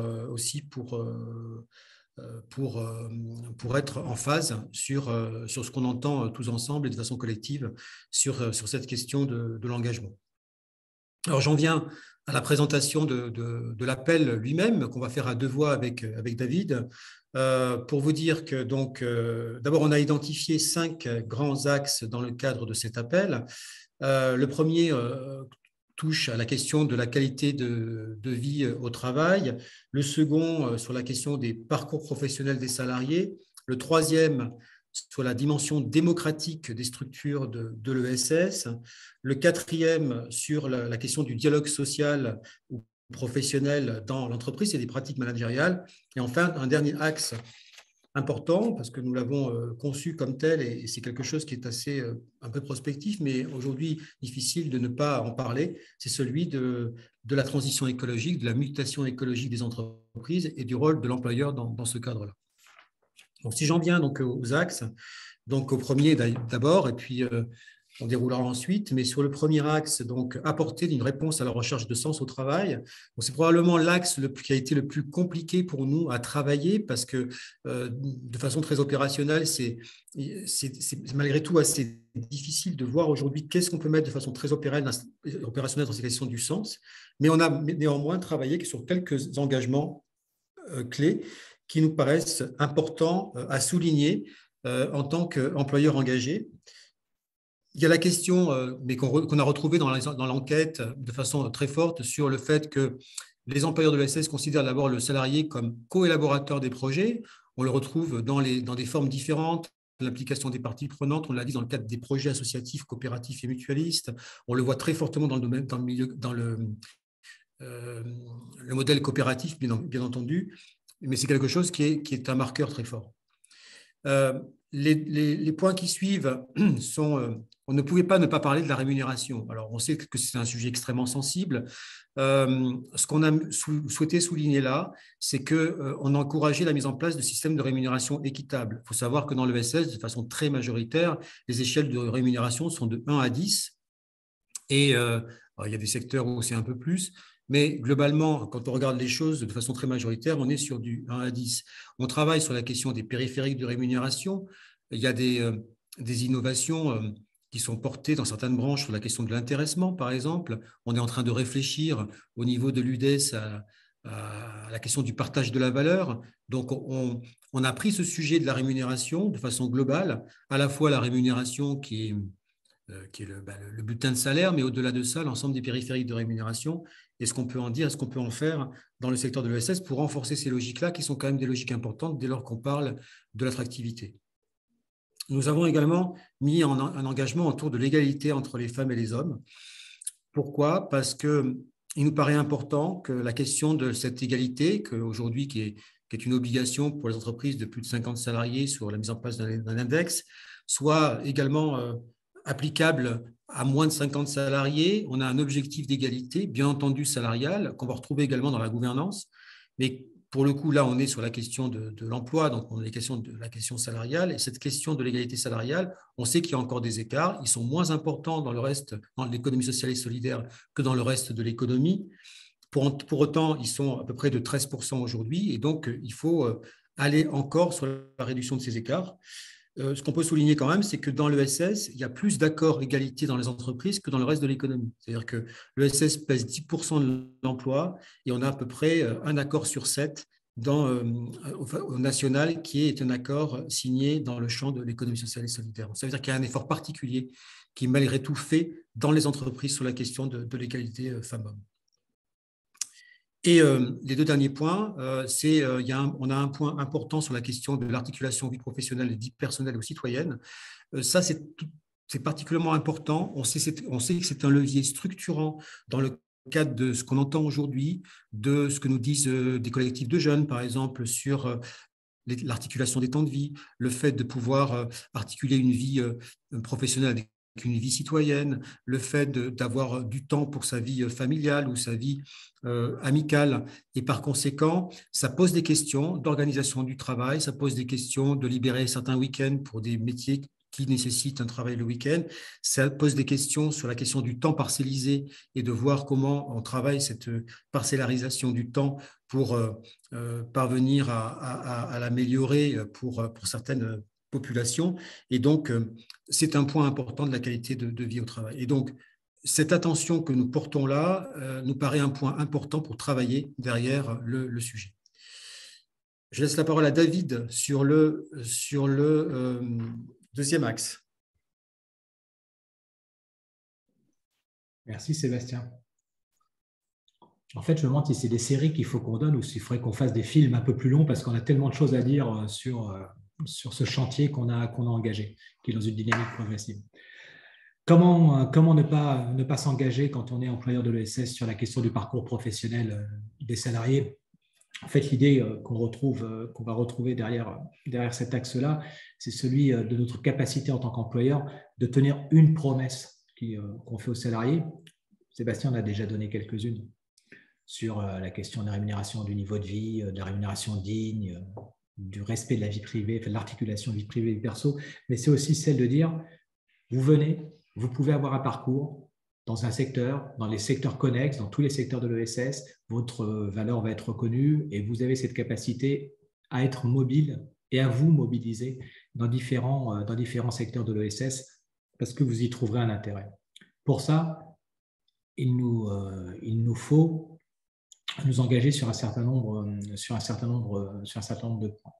Speaker 3: être en phase sur ce qu'on entend tous ensemble et de façon collective sur cette question de l'engagement. Alors, j'en viens à la présentation de l'appel lui-même qu'on va faire à deux voix avec David pour vous dire que d'abord, on a identifié 5 grands axes dans le cadre de cet appel. Le premier touche à la question de la qualité de vie au travail, le second sur la question des parcours professionnels des salariés, le troisième sur la dimension démocratique des structures de l'ESS, le quatrième sur la question du dialogue social ou professionnel dans l'entreprise et des pratiques managériales, et enfin un dernier axe important, parce que nous l'avons conçu comme tel, et c'est quelque chose qui est assez un peu prospectif, mais aujourd'hui difficile de ne pas en parler, c'est celui de la transition écologique, de la mutation écologique des entreprises et du rôle de l'employeur dans ce cadre-là. Donc, si j'en viens aux axes, au premier d'abord, et puis on déroulera ensuite, mais sur le premier axe, apporter une réponse à la recherche de sens au travail. C'est probablement l'axe qui a été le plus compliqué pour nous à travailler parce que de façon très opérationnelle, c'est malgré tout assez difficile de voir aujourd'hui qu'est-ce qu'on peut mettre de façon très opérationnelle dans ces questions du sens, mais on a néanmoins travaillé sur quelques engagements clés qui nous paraissent importants à souligner en tant qu'employeur engagé. Il y a la question, mais qu'on a retrouvée dans l'enquête de façon très forte, sur le fait que les employeurs de l'ESS considèrent d'abord le salarié comme co-élaborateur des projets. On le retrouve dans des formes différentes, l'implication des parties prenantes, on l'a dit dans le cadre des projets associatifs, coopératifs et mutualistes. On le voit très fortement dans le domaine, dans le modèle coopératif, bien entendu, mais c'est quelque chose qui est un marqueur très fort. Les points qui suivent sont… on ne pouvait pas ne pas parler de la rémunération. Alors, on sait que c'est un sujet extrêmement sensible. Ce qu'on a souhaité souligner là, c'est qu'on a encouragé la mise en place de systèmes de rémunération équitables. Il faut savoir que dans l'ESS, de façon très majoritaire, les échelles de rémunération sont de 1 à 10. Et il y a des secteurs où c'est un peu plus. Mais globalement, quand on regarde les choses de façon très majoritaire, on est sur du 1 à 10. On travaille sur la question des périphériques de rémunération. Il y a des innovations qui sont portées dans certaines branches sur la question de l'intéressement, par exemple. On est en train de réfléchir au niveau de l'UDES à la question du partage de la valeur. Donc, on a pris ce sujet de la rémunération de façon globale, à la fois la rémunération qui est le bulletin de salaire, mais au-delà de ça, l'ensemble des périphériques de rémunération. Et ce qu'on peut en dire, ce qu'on peut en faire dans le secteur de l'ESS pour renforcer ces logiques-là, qui sont quand même des logiques importantes dès lors qu'on parle de l'attractivité. Nous avons également mis un engagement autour de l'égalité entre les femmes et les hommes. Pourquoi ? Parce qu'il nous paraît important que la question de cette égalité, qu'aujourd'hui, qui est une obligation pour les entreprises de plus de 50 salariés sur la mise en place d'un index, soit également applicable à moins de 50 salariés. On a un objectif d'égalité, bien entendu salarial, qu'on va retrouver également dans la gouvernance. Mais pour le coup, là, on est sur la question de l'emploi, donc on a la question salariale. Et cette question de l'égalité salariale, on sait qu'il y a encore des écarts. Ils sont moins importants dans l'économie sociale et solidaire que dans le reste de l'économie. Pour autant, ils sont à peu près de 13% aujourd'hui. Et donc, il faut aller encore sur la réduction de ces écarts. Ce qu'on peut souligner quand même, c'est que dans l'ESS, il y a plus d'accords égalité dans les entreprises que dans le reste de l'économie. C'est-à-dire que l'ESS pèse 10% de l'emploi et on a à peu près un accord sur 7 au national qui est un accord signé dans le champ de l'économie sociale et solidaire. Ça veut dire qu'il y a un effort particulier qui est malgré tout fait dans les entreprises sur la question de l'égalité femmes-hommes. Et les deux derniers points, on a un point important sur la question de l'articulation vie professionnelle et vie personnelle ou citoyenne. Ça, c'est particulièrement important. On sait que c'est un levier structurant dans le cadre de ce qu'on entend aujourd'hui, de ce que nous disent des collectifs de jeunes, par exemple, sur l'articulation des temps de vie, le fait de pouvoir articuler une vie professionnelle avec une vie citoyenne, le fait d'avoir du temps pour sa vie familiale ou sa vie amicale. Et par conséquent, ça pose des questions d'organisation du travail, ça pose des questions de libérer certains week-ends pour des métiers qui nécessitent un travail le week-end. Ça pose des questions sur la question du temps parcellisé et de voir comment on travaille cette parcellarisation du temps pour parvenir à l'améliorer pour certaines population. Et donc, c'est un point important de la qualité de vie au travail. Et donc, cette attention que nous portons là nous paraît un point important pour travailler derrière le sujet. Je laisse la parole à David sur le deuxième axe.
Speaker 2: Merci Sébastien. En fait, je me demande si c'est des séries qu'il faut qu'on donne ou s'il faudrait qu'on fasse des films un peu plus longs parce qu'on a tellement de choses à dire sur ce chantier qu'on a engagé, qui est dans une dynamique progressive. Comment ne pas s'engager quand on est employeur de l'ESS sur la question du parcours professionnel des salariés? En fait, l'idée qu'on va retrouver derrière cet axe-là, c'est celui de notre capacité en tant qu'employeur de tenir une promesse qu'on fait aux salariés. Sébastien en a déjà donné quelques-unes sur la question de la rémunération du niveau de vie, de la rémunération digne, du respect de la vie privée, de l'articulation vie privée et perso, mais c'est aussi celle de dire, vous pouvez avoir un parcours dans un secteur, dans les secteurs connexes, dans tous les secteurs de l'ESS, votre valeur va être reconnue et vous avez cette capacité à être mobile et à vous mobiliser dans différents secteurs de l'ESS parce que vous y trouverez un intérêt. Pour ça, il nous faut nous engager sur un certain nombre de points.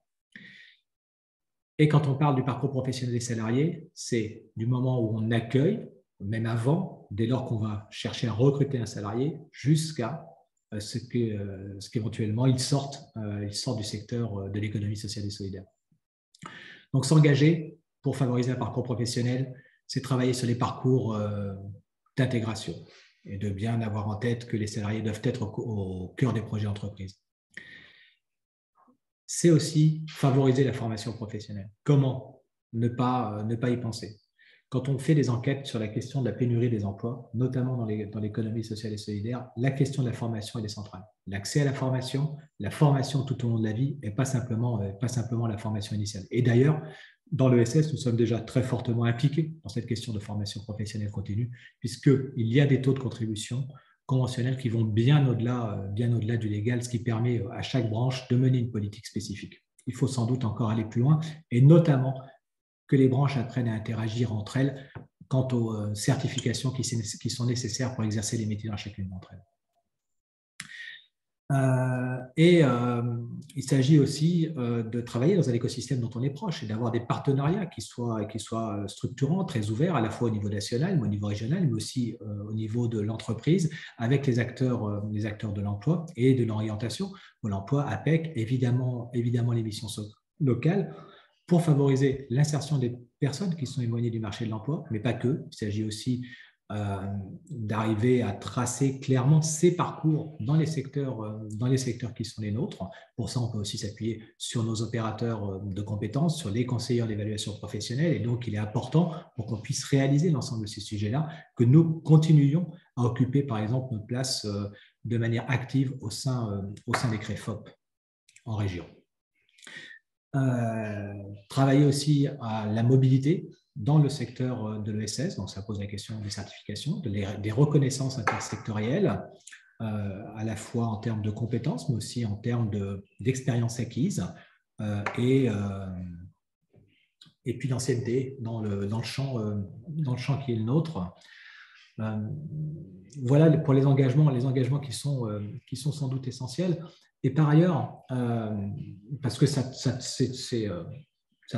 Speaker 2: Et quand on parle du parcours professionnel des salariés, c'est du moment où on accueille, même avant, dès lors qu'on va chercher à recruter un salarié, jusqu'à ce qu'éventuellement ils sortent du secteur de l'économie sociale et solidaire. Donc s'engager pour favoriser un parcours professionnel, c'est travailler sur les parcours d'intégration et de bien avoir en tête que les salariés doivent être au cœur des projets d'entreprise. C'est aussi favoriser la formation professionnelle. Comment ne pas y penser? Quand on fait des enquêtes sur la question de la pénurie des emplois, notamment dans l'économie sociale et solidaire, la question de la formation est centrale. L'accès à la formation tout au long de la vie et pas simplement la formation initiale. Et d'ailleurs, dans l'ESS, nous sommes déjà très fortement impliqués dans cette question de formation professionnelle continue, puisqu'il y a des taux de contribution conventionnels qui vont bien au-delà du légal, ce qui permet à chaque branche de mener une politique spécifique. Il faut sans doute encore aller plus loin, et notamment que les branches apprennent à interagir entre elles quant aux certifications qui sont nécessaires pour exercer les métiers dans chacune d'entre elles. Il s'agit aussi de travailler dans un écosystème dont on est proche et d'avoir des partenariats qui soient structurants, très ouverts, à la fois au niveau national, au niveau régional, mais aussi au niveau de l'entreprise, avec les acteurs de l'emploi et de l'orientation, Pôle emploi, APEC, évidemment les missions locales, pour favoriser l'insertion des personnes qui sont éloignées du marché de l'emploi, mais pas que. Il s'agit aussi d'arriver à tracer clairement ces parcours dans les secteurs qui sont les nôtres. Pour ça, on peut aussi s'appuyer sur nos opérateurs de compétences, sur les conseillers d'évaluation professionnelle. Et donc, il est important, pour qu'on puisse réaliser l'ensemble de ces sujets-là, que nous continuions à occuper, par exemple, notre place de manière active au sein des CREFOP en région. Travailler aussi à la mobilité dans le secteur de l'ESS, donc ça pose la question des certifications, des reconnaissances intersectorielles, à la fois en termes de compétences, mais aussi en termes d'expérience acquise et puis d'ancienneté dans le champ qui est le nôtre. Voilà pour les engagements qui sont sans doute essentiels. Et par ailleurs, parce que ça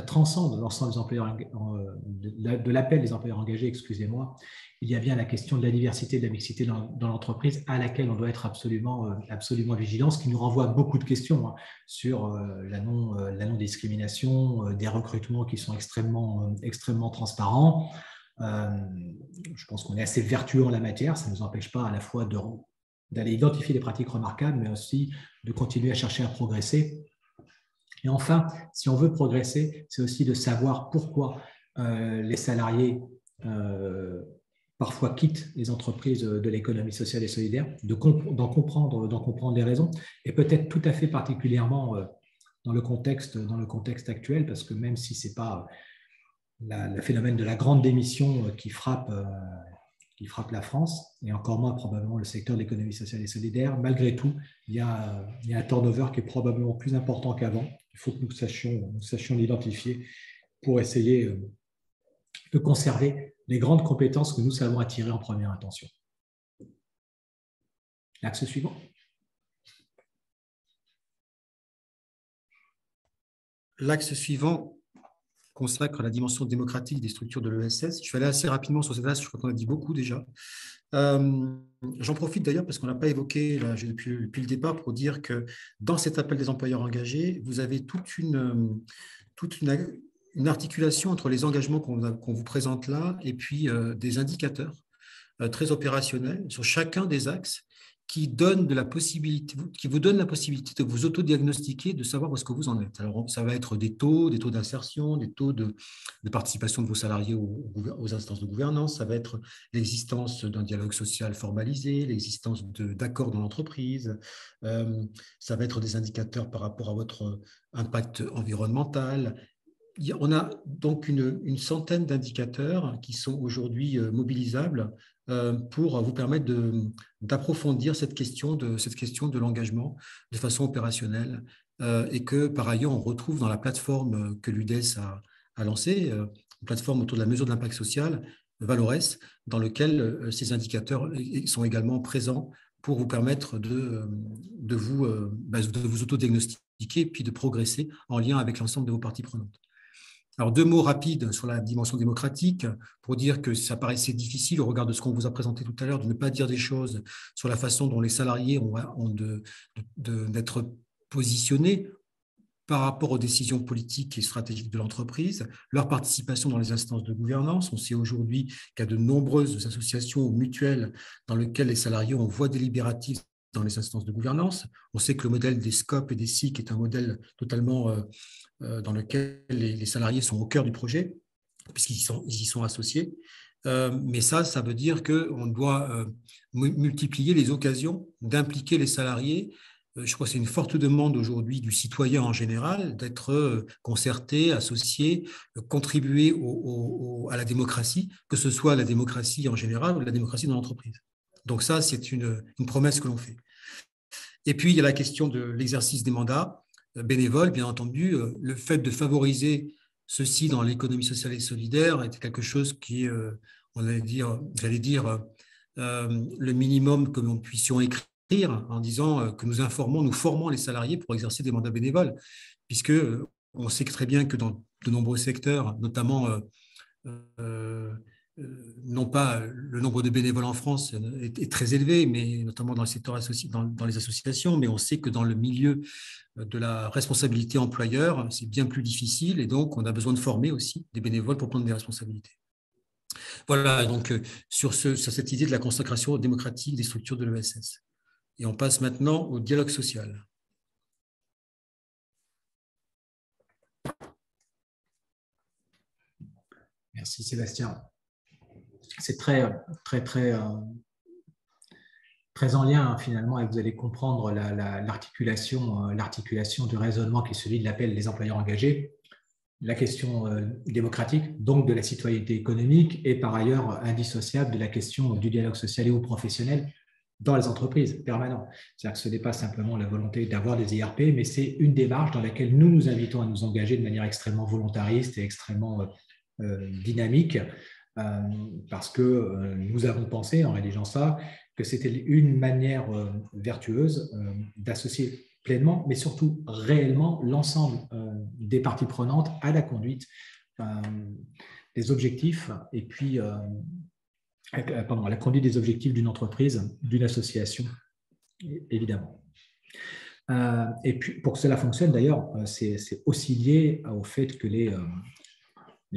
Speaker 2: transcende l'ensemble des employeurs, de l'appel des employeurs engagés, excusez-moi, il y a bien la question de la diversité et de la mixité dans l'entreprise à laquelle on doit être absolument vigilant, ce qui nous renvoie à beaucoup de questions sur la non-discrimination, des recrutements qui sont extrêmement transparents. Je pense qu'on est assez vertueux en la matière, ça ne nous empêche pas à la fois d'aller identifier des pratiques remarquables, mais aussi de continuer à chercher à progresser. Et enfin, si on veut progresser, c'est aussi de savoir pourquoi les salariés parfois quittent les entreprises de l'économie sociale et solidaire, d'en comprendre les raisons, et peut-être tout à fait particulièrement dans le contexte actuel, parce que même si ce n'est pas le phénomène de la grande démission qui frappe la France, et encore moins probablement le secteur de l'économie sociale et solidaire, malgré tout, il y a un turnover qui est probablement plus important qu'avant. Il faut que nous sachions l'identifier pour essayer de conserver les grandes compétences que nous savons attirer en première intention. L'axe suivant.
Speaker 3: L'axe suivant consacre la dimension démocratique des structures de l'ESS. Je vais aller assez rapidement sur cet axe, je crois qu'on a dit beaucoup déjà. J'en profite d'ailleurs parce qu'on n'a pas évoqué là, depuis le départ pour dire que dans cet appel des employeurs engagés, vous avez toute une articulation entre les engagements qu'on vous présente là et puis des indicateurs très opérationnels sur chacun des axes qui vous donne la possibilité de vous autodiagnostiquer, de savoir où est-ce que vous en êtes. Alors, ça va être des taux d'insertion, des taux de participation de vos salariés aux instances de gouvernance, ça va être l'existence d'un dialogue social formalisé, l'existence d'accords dans l'entreprise, ça va être des indicateurs par rapport à votre impact environnemental. On a donc une centaine d'indicateurs qui sont aujourd'hui mobilisables pour vous permettre d'approfondir cette question de l'engagement de façon opérationnelle et que par ailleurs on retrouve dans la plateforme que l'UDES a lancée, une plateforme autour de la mesure de l'impact social, Valores, dans lequel ces indicateurs sont également présents pour vous permettre de vous autodiagnostiquer puis de progresser en lien avec l'ensemble de vos parties prenantes. Alors, deux mots rapides sur la dimension démocratique pour dire que ça paraissait difficile au regard de ce qu'on vous a présenté tout à l'heure de ne pas dire des choses sur la façon dont les salariés ont d'être positionnés par rapport aux décisions politiques et stratégiques de l'entreprise, leur participation dans les instances de gouvernance. On sait aujourd'hui qu'il y a de nombreuses associations ou mutuelles dans lesquelles les salariés ont voix délibérative dans les instances de gouvernance. On sait que le modèle des SCOP et des SIC est un modèle totalement dans lequel les salariés sont au cœur du projet, puisqu'ils y sont associés. Mais ça veut dire qu'on doit multiplier les occasions d'impliquer les salariés. Je crois que c'est une forte demande aujourd'hui du citoyen en général d'être concerté, associé, contribuer à la démocratie, que ce soit la démocratie en général ou la démocratie dans l'entreprise. Donc ça, c'est une promesse que l'on fait. Et puis, il y a la question de l'exercice des mandats bénévoles, bien entendu. Le fait de favoriser ceci dans l'économie sociale et solidaire est quelque chose qui, j'allais dire, le minimum que nous puissions écrire en disant que nous formons les salariés pour exercer des mandats bénévoles, puisque on sait très bien que dans de nombreux secteurs, notamment non pas le nombre de bénévoles en France est très élevé, mais notamment dans le secteur dans les associations, mais on sait que dans le milieu de la responsabilité employeur, c'est bien plus difficile et donc on a besoin de former aussi des bénévoles pour prendre des responsabilités. Voilà, donc sur cette idée de la consacration démocratique des structures de l'ESS. Et on passe maintenant au dialogue social.
Speaker 2: Merci Sébastien. C'est très en lien finalement, et vous allez comprendre l'articulation du raisonnement qui est celui de l'appel des employeurs engagés, la question démocratique, donc de la citoyenneté économique, et par ailleurs indissociable de la question du dialogue social et ou professionnel dans les entreprises permanentes. C'est-à-dire que ce n'est pas simplement la volonté d'avoir des IRP, mais c'est une démarche dans laquelle nous nous invitons à nous engager de manière extrêmement volontariste et extrêmement dynamique, parce que nous avons pensé, en rédigeant ça, que c'était une manière vertueuse d'associer pleinement, mais surtout réellement, l'ensemble des parties prenantes à la conduite des objectifs et puis à la conduite des objectifs d'une entreprise, d'une association, évidemment. Et puis, pour que cela fonctionne, d'ailleurs, c'est aussi lié au fait que les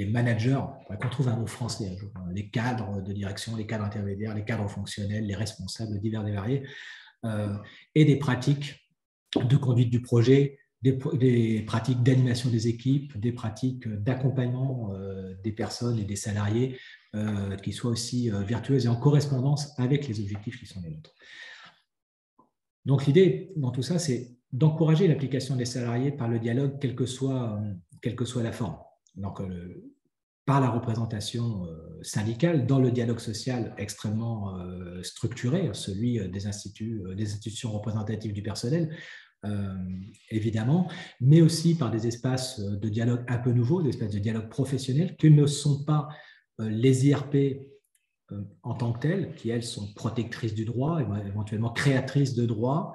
Speaker 2: managers, qu'on trouve un mot français un jour, les cadres de direction, les cadres intermédiaires, les cadres fonctionnels, les responsables divers et variés, et des pratiques de conduite du projet, des pratiques d'animation des équipes, des pratiques d'accompagnement des personnes et des salariés qui soient aussi vertueuses et en correspondance avec les objectifs qui sont les nôtres. Donc l'idée dans tout ça, c'est d'encourager l'application des salariés par le dialogue, quelle que soit la forme. Donc, par la représentation syndicale, dans le dialogue social extrêmement structuré, celui des institutions représentatives du personnel, évidemment, mais aussi par des espaces de dialogue un peu nouveaux, des espaces de dialogue professionnels, qui ne sont pas les IRP en tant que telles, qui, elles, sont protectrices du droit, éventuellement créatrices de droit,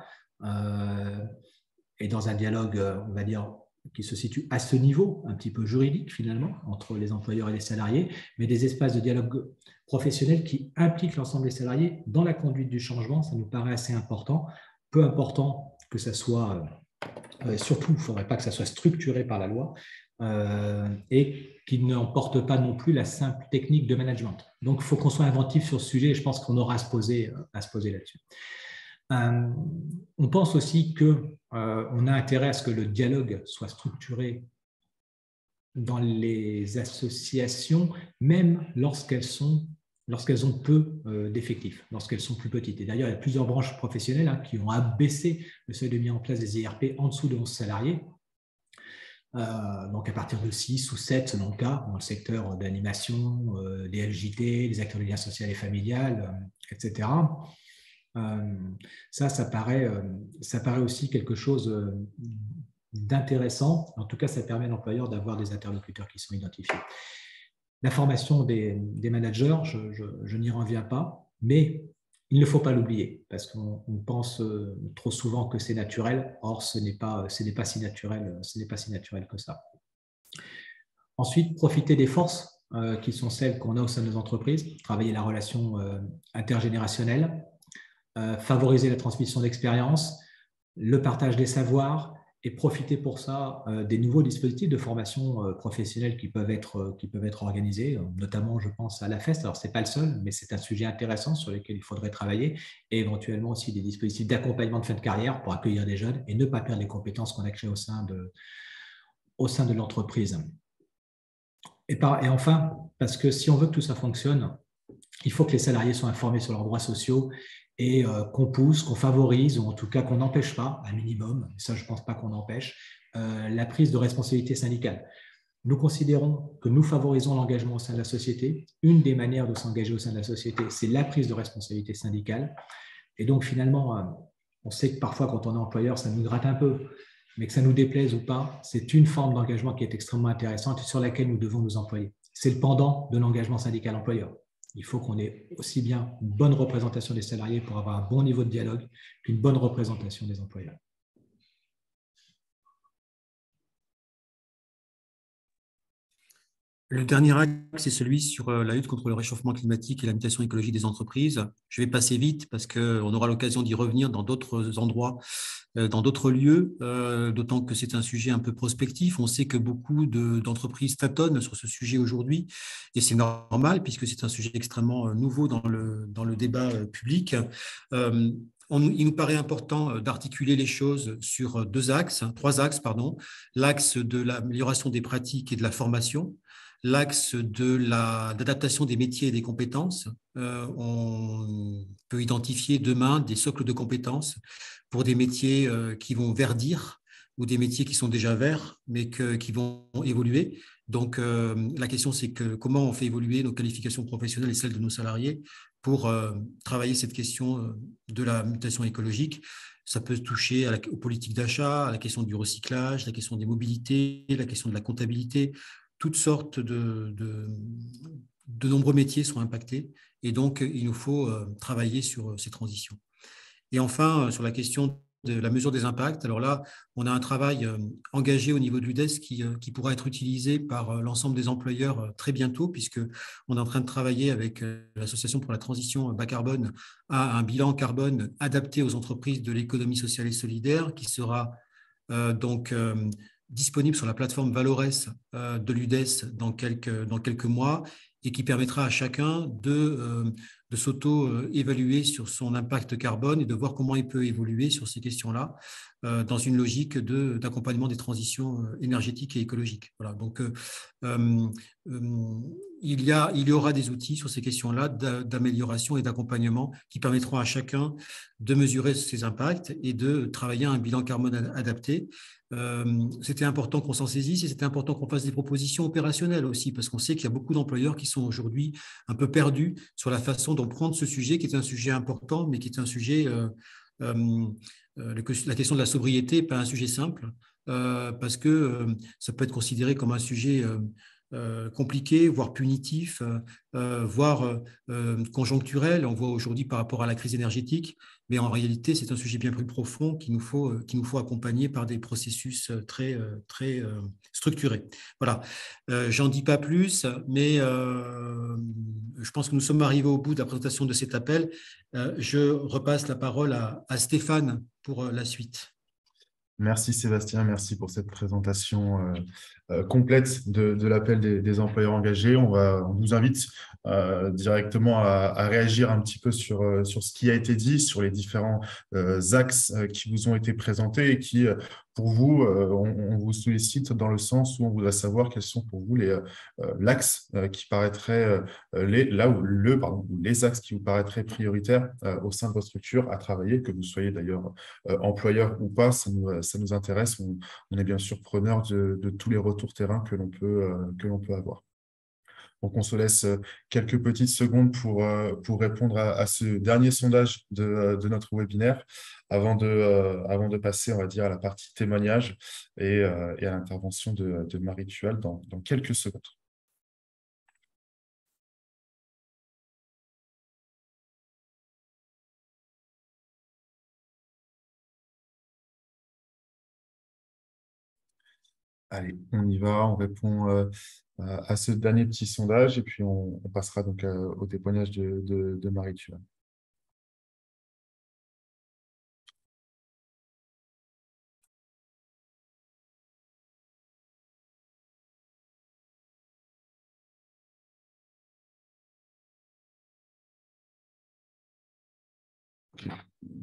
Speaker 2: et dans un dialogue, on va dire, qui se situe à ce niveau, un petit peu juridique finalement, entre les employeurs et les salariés, mais des espaces de dialogue professionnel qui impliquent l'ensemble des salariés dans la conduite du changement. Ça nous paraît assez important, peu important que ça soit, surtout, il ne faudrait pas que ça soit structuré par la loi, et qui n'emporte pas non plus la simple technique de management. Donc, il faut qu'on soit inventif sur ce sujet et je pense qu'on aura à se poser là-dessus. On pense aussi qu'on a intérêt à ce que le dialogue soit structuré dans les associations, même lorsqu'elles ont peu d'effectifs, lorsqu'elles sont plus petites. Et d'ailleurs, il y a plusieurs branches professionnelles qui ont abaissé le seuil de mise en place des IRP en dessous de 11 salariés. Donc à partir de 6 ou 7 selon le cas, dans le secteur d'animation, des LJT, les acteurs du lien social et familial, etc. Ça paraît aussi quelque chose d'intéressant. En tout cas, ça permet à l'employeur d'avoir des interlocuteurs qui sont identifiés. La formation des managers, je n'y reviens pas, mais il ne faut pas l'oublier parce qu'on pense trop souvent que c'est naturel. Or, ce n'est pas si naturel que ça. Ensuite, profiter des forces qui sont celles qu'on a au sein de nos entreprises, travailler la relation intergénérationnelle, favoriser la transmission d'expériences, le partage des savoirs et profiter pour ça des nouveaux dispositifs de formation professionnelle qui peuvent être organisés. Notamment, je pense à la FEST. Alors, ce n'est pas le seul, mais c'est un sujet intéressant sur lequel il faudrait travailler, et éventuellement aussi des dispositifs d'accompagnement de fin de carrière pour accueillir des jeunes et ne pas perdre les compétences qu'on a créées au sein de l'entreprise. Et enfin, parce que si on veut que tout ça fonctionne, il faut que les salariés soient informés sur leurs droits sociaux et qu'on pousse, qu'on favorise, ou en tout cas qu'on n'empêche pas, un minimum, ça je ne pense pas qu'on empêche, la prise de responsabilité syndicale. Nous considérons que nous favorisons l'engagement au sein de la société. Une des manières de s'engager au sein de la société, c'est la prise de responsabilité syndicale. Et donc finalement, on sait que parfois quand on est employeur, ça nous gratte un peu, mais que ça nous déplaise ou pas, c'est une forme d'engagement qui est extrêmement intéressante et sur laquelle nous devons nous employer. C'est le pendant de l'engagement syndical employeur. Il faut qu'on ait aussi bien une bonne représentation des salariés pour avoir un bon niveau de dialogue qu'une bonne représentation des employeurs.
Speaker 3: Le dernier axe, c'est celui sur la lutte contre le réchauffement climatique et la mutation écologique des entreprises. Je vais passer vite parce qu'on aura l'occasion d'y revenir dans d'autres endroits, dans d'autres lieux, d'autant que c'est un sujet un peu prospectif. On sait que beaucoup d'entreprises tâtonnent sur ce sujet aujourd'hui, et c'est normal puisque c'est un sujet extrêmement nouveau dans le débat public. Il nous paraît important d'articuler les choses sur trois axes, pardon. L'axe de l'amélioration des pratiques et de la formation, l'axe de l'adaptation des métiers et des compétences. On peut identifier demain des socles de compétences pour des métiers qui vont verdir ou des métiers qui sont déjà verts, mais qui vont évoluer. Donc, la question, c'est comment on fait évoluer nos qualifications professionnelles et celles de nos salariés pour travailler cette question de la mutation écologique. Ça peut toucher aux politiques d'achat, à la question du recyclage, la question des mobilités, la question de la comptabilité. Toutes sortes de nombreux métiers sont impactés, et donc il nous faut travailler sur ces transitions. Et enfin, sur la question de la mesure des impacts, alors là, on a un travail engagé au niveau de l'UDES qui pourra être utilisé par l'ensemble des employeurs très bientôt, puisqu'on est en train de travailler avec l'Association pour la transition bas carbone à un bilan carbone adapté aux entreprises de l'économie sociale et solidaire qui sera donc disponible sur la plateforme Valores de l'UDES dans quelques mois, et qui permettra à chacun de s'auto-évaluer sur son impact carbone et de voir comment il peut évoluer sur ces questions-là dans une logique d'accompagnement des transitions énergétiques et écologiques. Voilà, donc il y aura des outils sur ces questions-là d'amélioration et d'accompagnement qui permettront à chacun de mesurer ses impacts et de travailler à un bilan carbone adapté. C'était important qu'on s'en saisisse, et c'était important qu'on fasse des propositions opérationnelles aussi, parce qu'on sait qu'il y a beaucoup d'employeurs qui sont aujourd'hui un peu perdus sur la façon dont prendre ce sujet, qui est un sujet important, mais qui est un sujet, la question de la sobriété n'est pas un sujet simple, parce que ça peut être considéré comme un sujet compliqué, voire punitif, voire conjoncturel. On voit aujourd'hui par rapport à la crise énergétique, mais en réalité, c'est un sujet bien plus profond qu'il nous faut accompagner par des processus très structurés. Voilà, j'en dis pas plus, mais je pense que nous sommes arrivés au bout de la présentation de cet appel. Je repasse la parole à Stéphane pour la suite.
Speaker 1: Merci Sébastien, merci pour cette présentation complète de l'appel des employeurs engagés. On vous invite directement à réagir un petit peu sur ce qui a été dit, sur les différents axes qui vous ont été présentés et qui, pour vous, on vous sollicite dans le sens où on voudrait savoir quels sont pour vous l'axe qui paraîtrait, les axes qui vous paraîtraient prioritaires au sein de votre structure à travailler, que vous soyez d'ailleurs employeur ou pas, ça nous intéresse. On est bien sûr preneur de tous les retours terrain que l'on peut avoir. Donc, on se laisse quelques petites secondes pour répondre à ce dernier sondage de notre webinaire avant de passer, on va dire, à la partie témoignage et à l'intervention de Marie Tual dans quelques secondes. Allez, on y va, on répond à ce dernier petit sondage et puis on passera donc au témoignage de Marie-Tuan.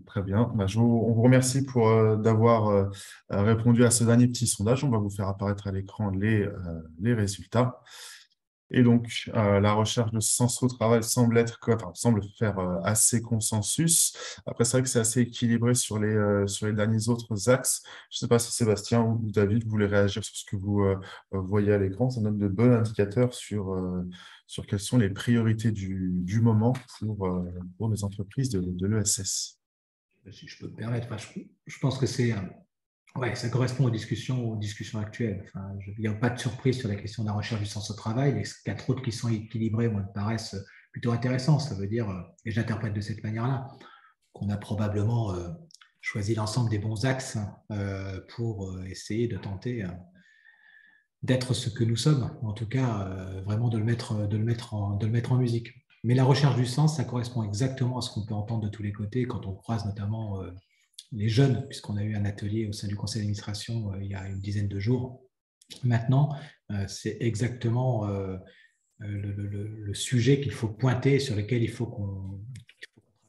Speaker 1: Très bien. Bah, on vous remercie pour d'avoir répondu à ce dernier petit sondage. On va vous faire apparaître à l'écran les résultats. Et donc, la recherche de sens au travail semble faire assez consensus. Après, c'est vrai que c'est assez équilibré sur les derniers autres axes. Je ne sais pas si Sébastien ou David voulez réagir sur ce que vous voyez à l'écran. Ça donne de bons indicateurs sur quelles sont les priorités du moment pour les entreprises de l'ESS.
Speaker 2: Si je peux me permettre, enfin, je pense que ouais, ça correspond aux discussions actuelles. Enfin, il n'y a pas de surprise sur la question de la recherche du sens au travail. Les quatre autres qui sont équilibrés, moi, me paraissent plutôt intéressants. Ça veut dire, et j'interprète de cette manière-là, qu'on a probablement choisi l'ensemble des bons axes pour essayer de tenter d'être ce que nous sommes, en tout cas vraiment de le mettre en musique. Mais la recherche du sens, ça correspond exactement à ce qu'on peut entendre de tous les côtés quand on croise notamment les jeunes, puisqu'on a eu un atelier au sein du conseil d'administration il y a une dizaine de jours. Maintenant, c'est exactement le sujet qu'il faut pointer, sur lequel il faut qu'on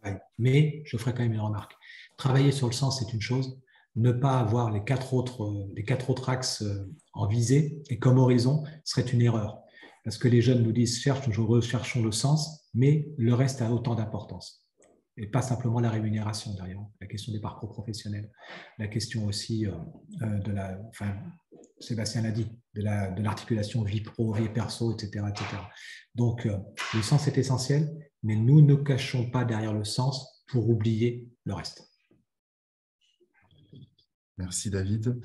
Speaker 2: travaille. Mais je ferai quand même une remarque. Travailler sur le sens, c'est une chose. Ne pas avoir les quatre autres axes en visée et comme horizon serait une erreur. Parce que les jeunes nous disent, recherchons le sens, mais le reste a autant d'importance. Et pas simplement la rémunération derrière, la question des parcours professionnels, la question aussi enfin, Sébastien l'a dit, de l'articulation vie pro, vie perso, etc. etc. Donc, le sens est essentiel, mais nous ne cachons pas derrière le sens pour oublier le reste.
Speaker 1: Merci David.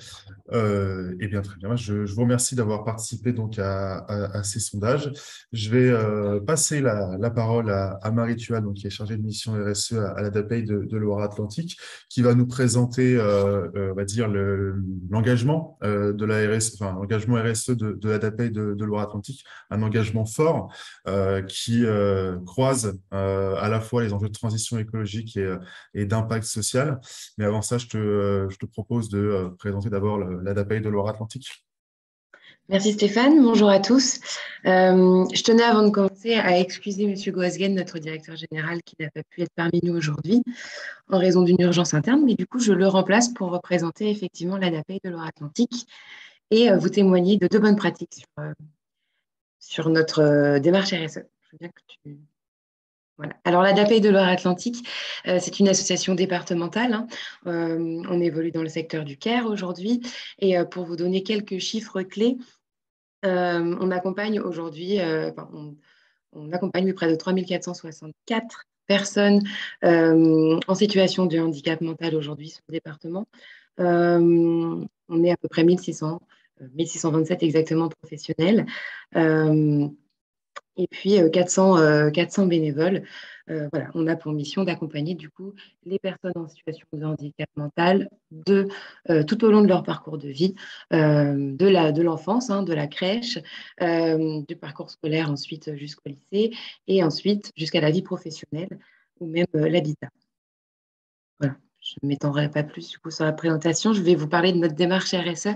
Speaker 1: Eh bien, très bien. Je vous remercie d'avoir participé donc à ces sondages. Je vais passer la parole à Marie Thual, donc, qui est chargée de mission RSE à l'ADAPEI de Loire-Atlantique, qui va nous présenter, on va dire, l'engagement de la RSE, enfin, l'engagement RSE de l'ADAPEI de Loire-Atlantique, un engagement fort qui croise à la fois les enjeux de transition écologique et d'impact social. Mais avant ça, je te propose de présenter d'abord l'ADAPEI de Loire-Atlantique.
Speaker 4: Merci Stéphane, bonjour à tous. Je tenais avant de commencer à excuser M. Goasguen, notre directeur général, qui n'a pas pu être parmi nous aujourd'hui en raison d'une urgence interne, mais du coup je le remplace pour représenter effectivement l'ADAPEI de Loire-Atlantique et vous témoigner de deux bonnes pratiques sur notre démarche RSE. Je veux bien que tu... Voilà. Alors, l'ADAPEI de Loire-Atlantique, c'est une association départementale. Hein. On évolue dans le secteur du care aujourd'hui. Et pour vous donner quelques chiffres clés, on accompagne aujourd'hui, on accompagne près de 3464 personnes en situation de handicap mental aujourd'hui sur le département. On est à peu près 1600, 1627 exactement professionnels. Et puis 400 bénévoles. Voilà, on a pour mission d'accompagner du coup les personnes en situation de handicap mental tout au long de leur parcours de vie, de l'enfance, hein, de la crèche, du parcours scolaire ensuite jusqu'au lycée et ensuite jusqu'à la vie professionnelle ou même l'habitat. Voilà, je ne m'étendrai pas plus du coup sur la présentation. Je vais vous parler de notre démarche RSE.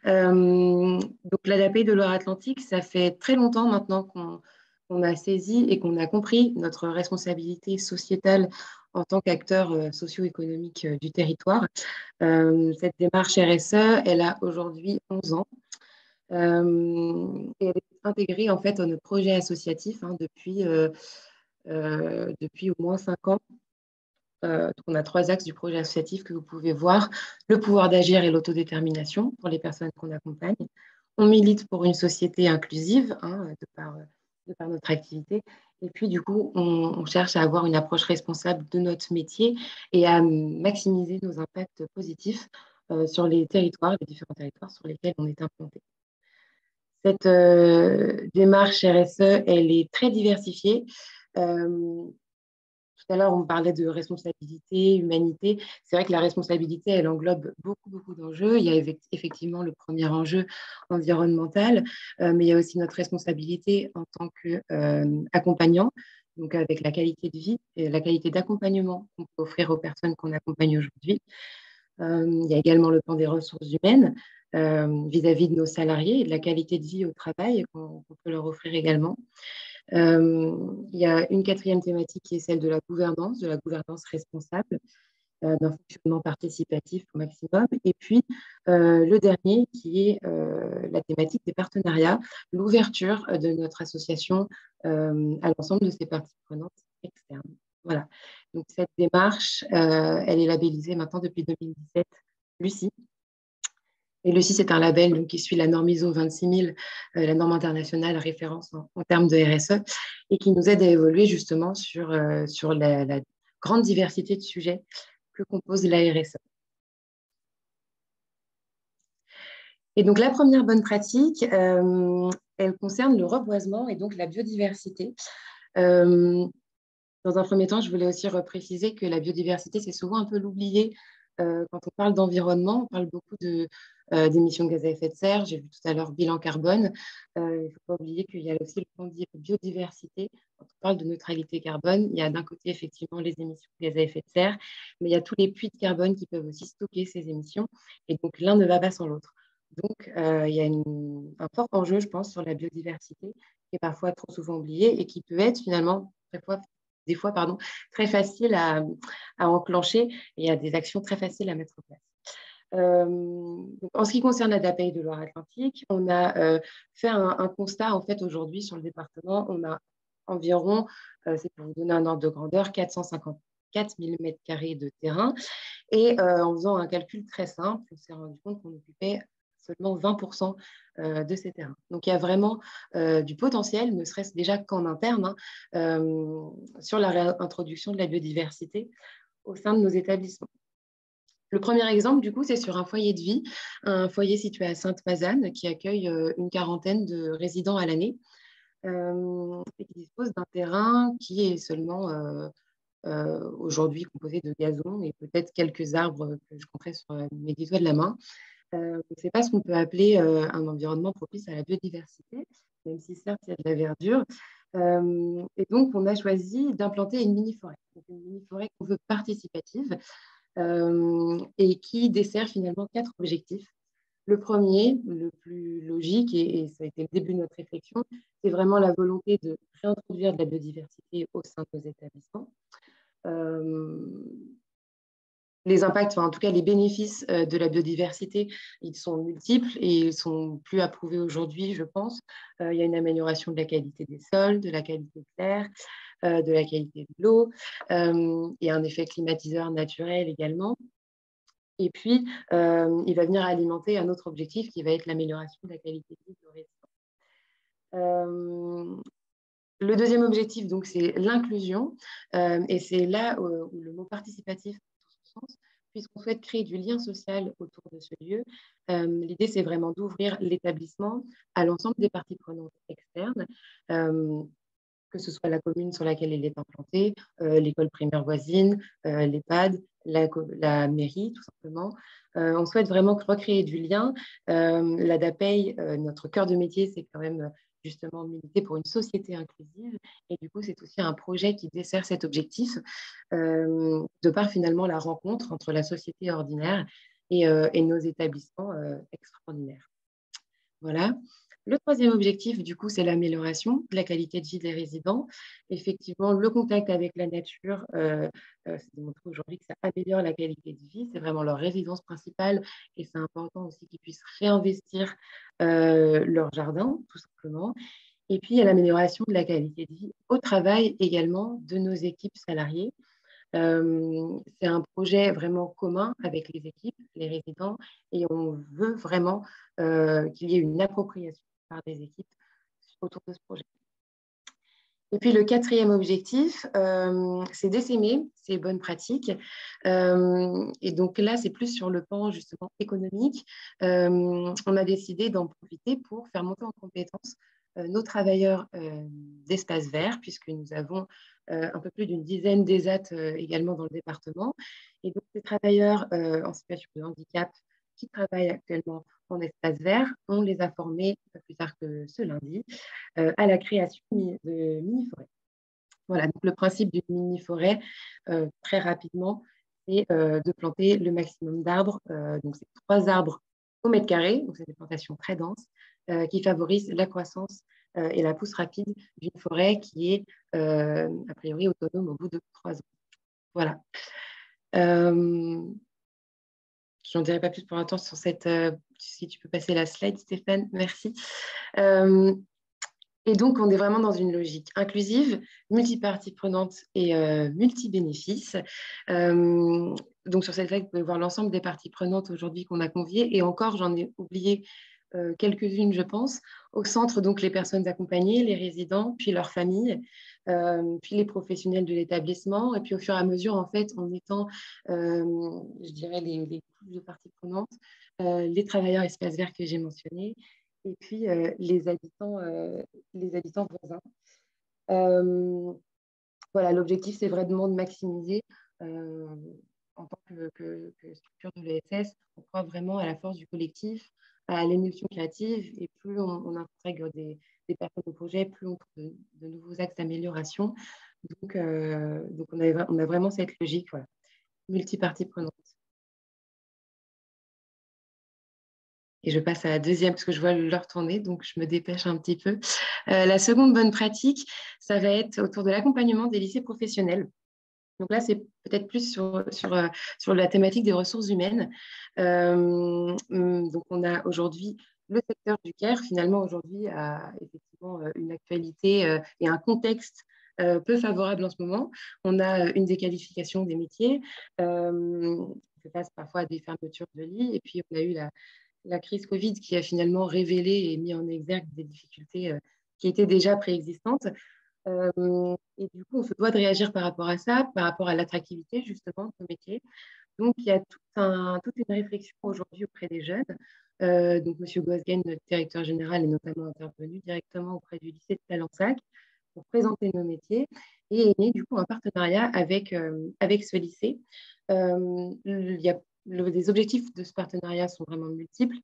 Speaker 4: Donc l'ADAPEI de Loire-Atlantique, ça fait très longtemps maintenant qu'on a saisi et qu'on a compris notre responsabilité sociétale en tant qu'acteur socio-économique du territoire. Cette démarche RSE, elle a aujourd'hui 11 ans et elle est intégrée en fait à notre projet associatif hein, depuis au moins 5 ans. Donc on a 3 axes du projet associatif que vous pouvez voir. Le pouvoir d'agir et l'autodétermination pour les personnes qu'on accompagne. On milite pour une société inclusive hein, de par notre activité. Et puis, du coup, on cherche à avoir une approche responsable de notre métier et à maximiser nos impacts positifs sur les territoires, les différents territoires sur lesquels on est implanté. Cette démarche RSE, elle est très diversifiée. Tout à l'heure, on parlait de responsabilité, humanité. C'est vrai que la responsabilité, elle englobe beaucoup, beaucoup d'enjeux. Il y a effectivement le premier enjeu environnemental, mais il y a aussi notre responsabilité en tant qu'accompagnant, donc avec la qualité de vie et la qualité d'accompagnement qu'on peut offrir aux personnes qu'on accompagne aujourd'hui. Il y a également le plan des ressources humaines vis-à-vis de nos salariés et de la qualité de vie au travail qu'on peut leur offrir également. Il y a une quatrième thématique qui est celle de la gouvernance responsable, d'un fonctionnement participatif au maximum. Et puis, le dernier qui est la thématique des partenariats, l'ouverture de notre association à l'ensemble de ses parties prenantes externes. Voilà. Donc, cette démarche, elle est labellisée maintenant depuis 2017 Lucie. Et Lucie, c'est un label donc, qui suit la norme ISO 26000, la norme internationale référence en termes de RSE, et qui nous aide à évoluer justement sur la grande diversité de sujets que compose la RSE. Et donc, la première bonne pratique, elle concerne le reboisement et donc la biodiversité. Dans un premier temps, je voulais aussi repréciser que la biodiversité, c'est souvent un peu l'oublié. Quand on parle d'environnement, on parle beaucoup d'émissions de gaz à effet de serre. J'ai vu tout à l'heure bilan carbone. Il ne faut pas oublier qu'il y a aussi le plan de biodiversité. Quand on parle de neutralité carbone, il y a d'un côté effectivement les émissions de gaz à effet de serre, mais il y a tous les puits de carbone qui peuvent aussi stocker ces émissions. Et donc, l'un ne va pas sans l'autre. Donc, il y a un fort enjeu, je pense, sur la biodiversité qui est parfois trop souvent oubliée et qui peut être finalement des fois, très facile à enclencher et à des actions très faciles à mettre en place. Donc, en ce qui concerne la DAPEI de Loire-Atlantique, on a fait un constat en fait aujourd'hui sur le département. On a environ, c'est pour vous donner un ordre de grandeur, 454 000 m² de terrain. Et en faisant un calcul très simple, on s'est rendu compte qu'on occupait seulement 20% de ces terrains. Donc, il y a vraiment du potentiel, ne serait-ce déjà qu'en interne, sur la réintroduction de la biodiversité au sein de nos établissements. Le premier exemple, du coup, c'est sur un foyer de vie, un foyer situé à Sainte-Mazanne qui accueille une quarantaine de résidents à l'année et qui dispose d'un terrain qui est seulement aujourd'hui composé de gazon et peut-être quelques arbres que je compterai sur mes 10 doigts de la main. Ce n'est pas ce qu'on peut appeler un environnement propice à la biodiversité, même si certes il y a de la verdure. Et donc, on a choisi d'implanter une mini-forêt. Donc, une mini-forêt qu'on veut participative et qui dessert finalement 4 objectifs. Le premier, le plus logique, et ça a été le début de notre réflexion, c'est vraiment la volonté de réintroduire de la biodiversité au sein de nos établissements. Les impacts, enfin, en tout cas les bénéfices de la biodiversité, ils sont multiples et ils sont plus approuvés aujourd'hui, je pense. Il y a une amélioration de la qualité des sols, de la qualité de l'air, de la qualité de l'eau. Il y a un effet climatiseur naturel également. Et puis, il va venir alimenter un autre objectif qui va être l'amélioration de la qualité de vie de nos résidents. Le deuxième objectif, donc, c'est l'inclusion. Et c'est là où le mot participatif sens, puisqu'on souhaite créer du lien social autour de ce lieu. L'idée, c'est vraiment d'ouvrir l'établissement à l'ensemble des parties prenantes externes, que ce soit la commune sur laquelle il est implanté, l'école primaire voisine, l'EHPAD, la mairie, tout simplement. On souhaite vraiment recréer du lien. La DAPEI, notre cœur de métier, c'est quand même justement militer pour une société inclusive. Et du coup, c'est aussi un projet qui dessert cet objectif, de par finalement la rencontre entre la société ordinaire et nos établissements extraordinaires. Voilà. Le troisième objectif, du coup, c'est l'amélioration de la qualité de vie des résidents. Effectivement, le contact avec la nature, c'est démontré aujourd'hui que ça améliore la qualité de vie. C'est vraiment leur résidence principale et c'est important aussi qu'ils puissent réinvestir leur jardin, tout simplement. Et puis, il y a l'amélioration de la qualité de vie au travail également de nos équipes salariées. C'est un projet vraiment commun avec les équipes, les résidents, et on veut vraiment qu'il y ait une appropriation par des équipes autour de ce projet. Et puis le quatrième objectif, c'est d'essaimer ces bonnes pratiques. Et donc là, c'est plus sur le plan justement économique. On a décidé d'en profiter pour faire monter en compétence nos travailleurs d'espaces verts, puisque nous avons un peu plus d'une dizaine d'ESAT également dans le département. Et donc, ces travailleurs en situation de handicap qui travaillent actuellement en espace vert, on les a formés pas plus tard que ce lundi à la création de mini-forêts. Voilà, donc le principe d'une mini-forêt, très rapidement, c'est de planter le maximum d'arbres. Donc, c'est 3 arbres au mètre carré, donc c'est des plantations très denses qui favorisent la croissance et la pousse rapide d'une forêt qui est a priori autonome au bout de 3 ans. Voilà. Je n'en dirai pas plus pour l'instant sur cette. Si tu peux passer la slide, Stéphane, merci. Et donc, on est vraiment dans une logique inclusive, multipartie prenante et multi-bénéfices. Donc, sur cette slide, vous pouvez voir l'ensemble des parties prenantes aujourd'hui qu'on a conviées. Et encore, j'en ai oublié quelques-unes, je pense. Au centre, donc, les personnes accompagnées, les résidents, puis leurs familles, puis les professionnels de l'établissement. Et puis, au fur et à mesure, en fait, en étant, je dirais, les couches de parties prenantes, les travailleurs espaces verts que j'ai mentionnés, et puis les habitants voisins. Voilà, l'objectif, c'est vraiment de maximiser en tant que structure de l'ESS. On croit vraiment à la force du collectif, à l'émulsion créative, et plus on intègre des personnes au projet, plus on trouve de nouveaux axes d'amélioration. Donc on a vraiment cette logique, voilà, multipartie prenante. Et je passe à la deuxième parce que je vois l'heure tourner, donc je me dépêche un petit peu. La seconde bonne pratique, ça va être autour de l'accompagnement des lycées professionnels. Donc là, c'est peut-être plus sur la thématique des ressources humaines. Donc on a aujourd'hui le secteur du CARE, finalement, aujourd'hui, a effectivement une actualité et un contexte peu favorable en ce moment. On a une déqualification des métiers. On fait face parfois à des fermetures de lits. Et puis, on a eu la crise Covid qui a finalement révélé et mis en exergue des difficultés qui étaient déjà préexistantes. Et du coup, on se doit de réagir par rapport à ça, par rapport à l'attractivité justement de nos métiers. Donc, il y a toute une réflexion aujourd'hui auprès des jeunes. Donc, M. Goasgen, notre directeur général, est notamment intervenu directement auprès du lycée de Talensac pour présenter nos métiers et est né du coup un partenariat avec ce lycée. Les objectifs de ce partenariat sont vraiment multiples.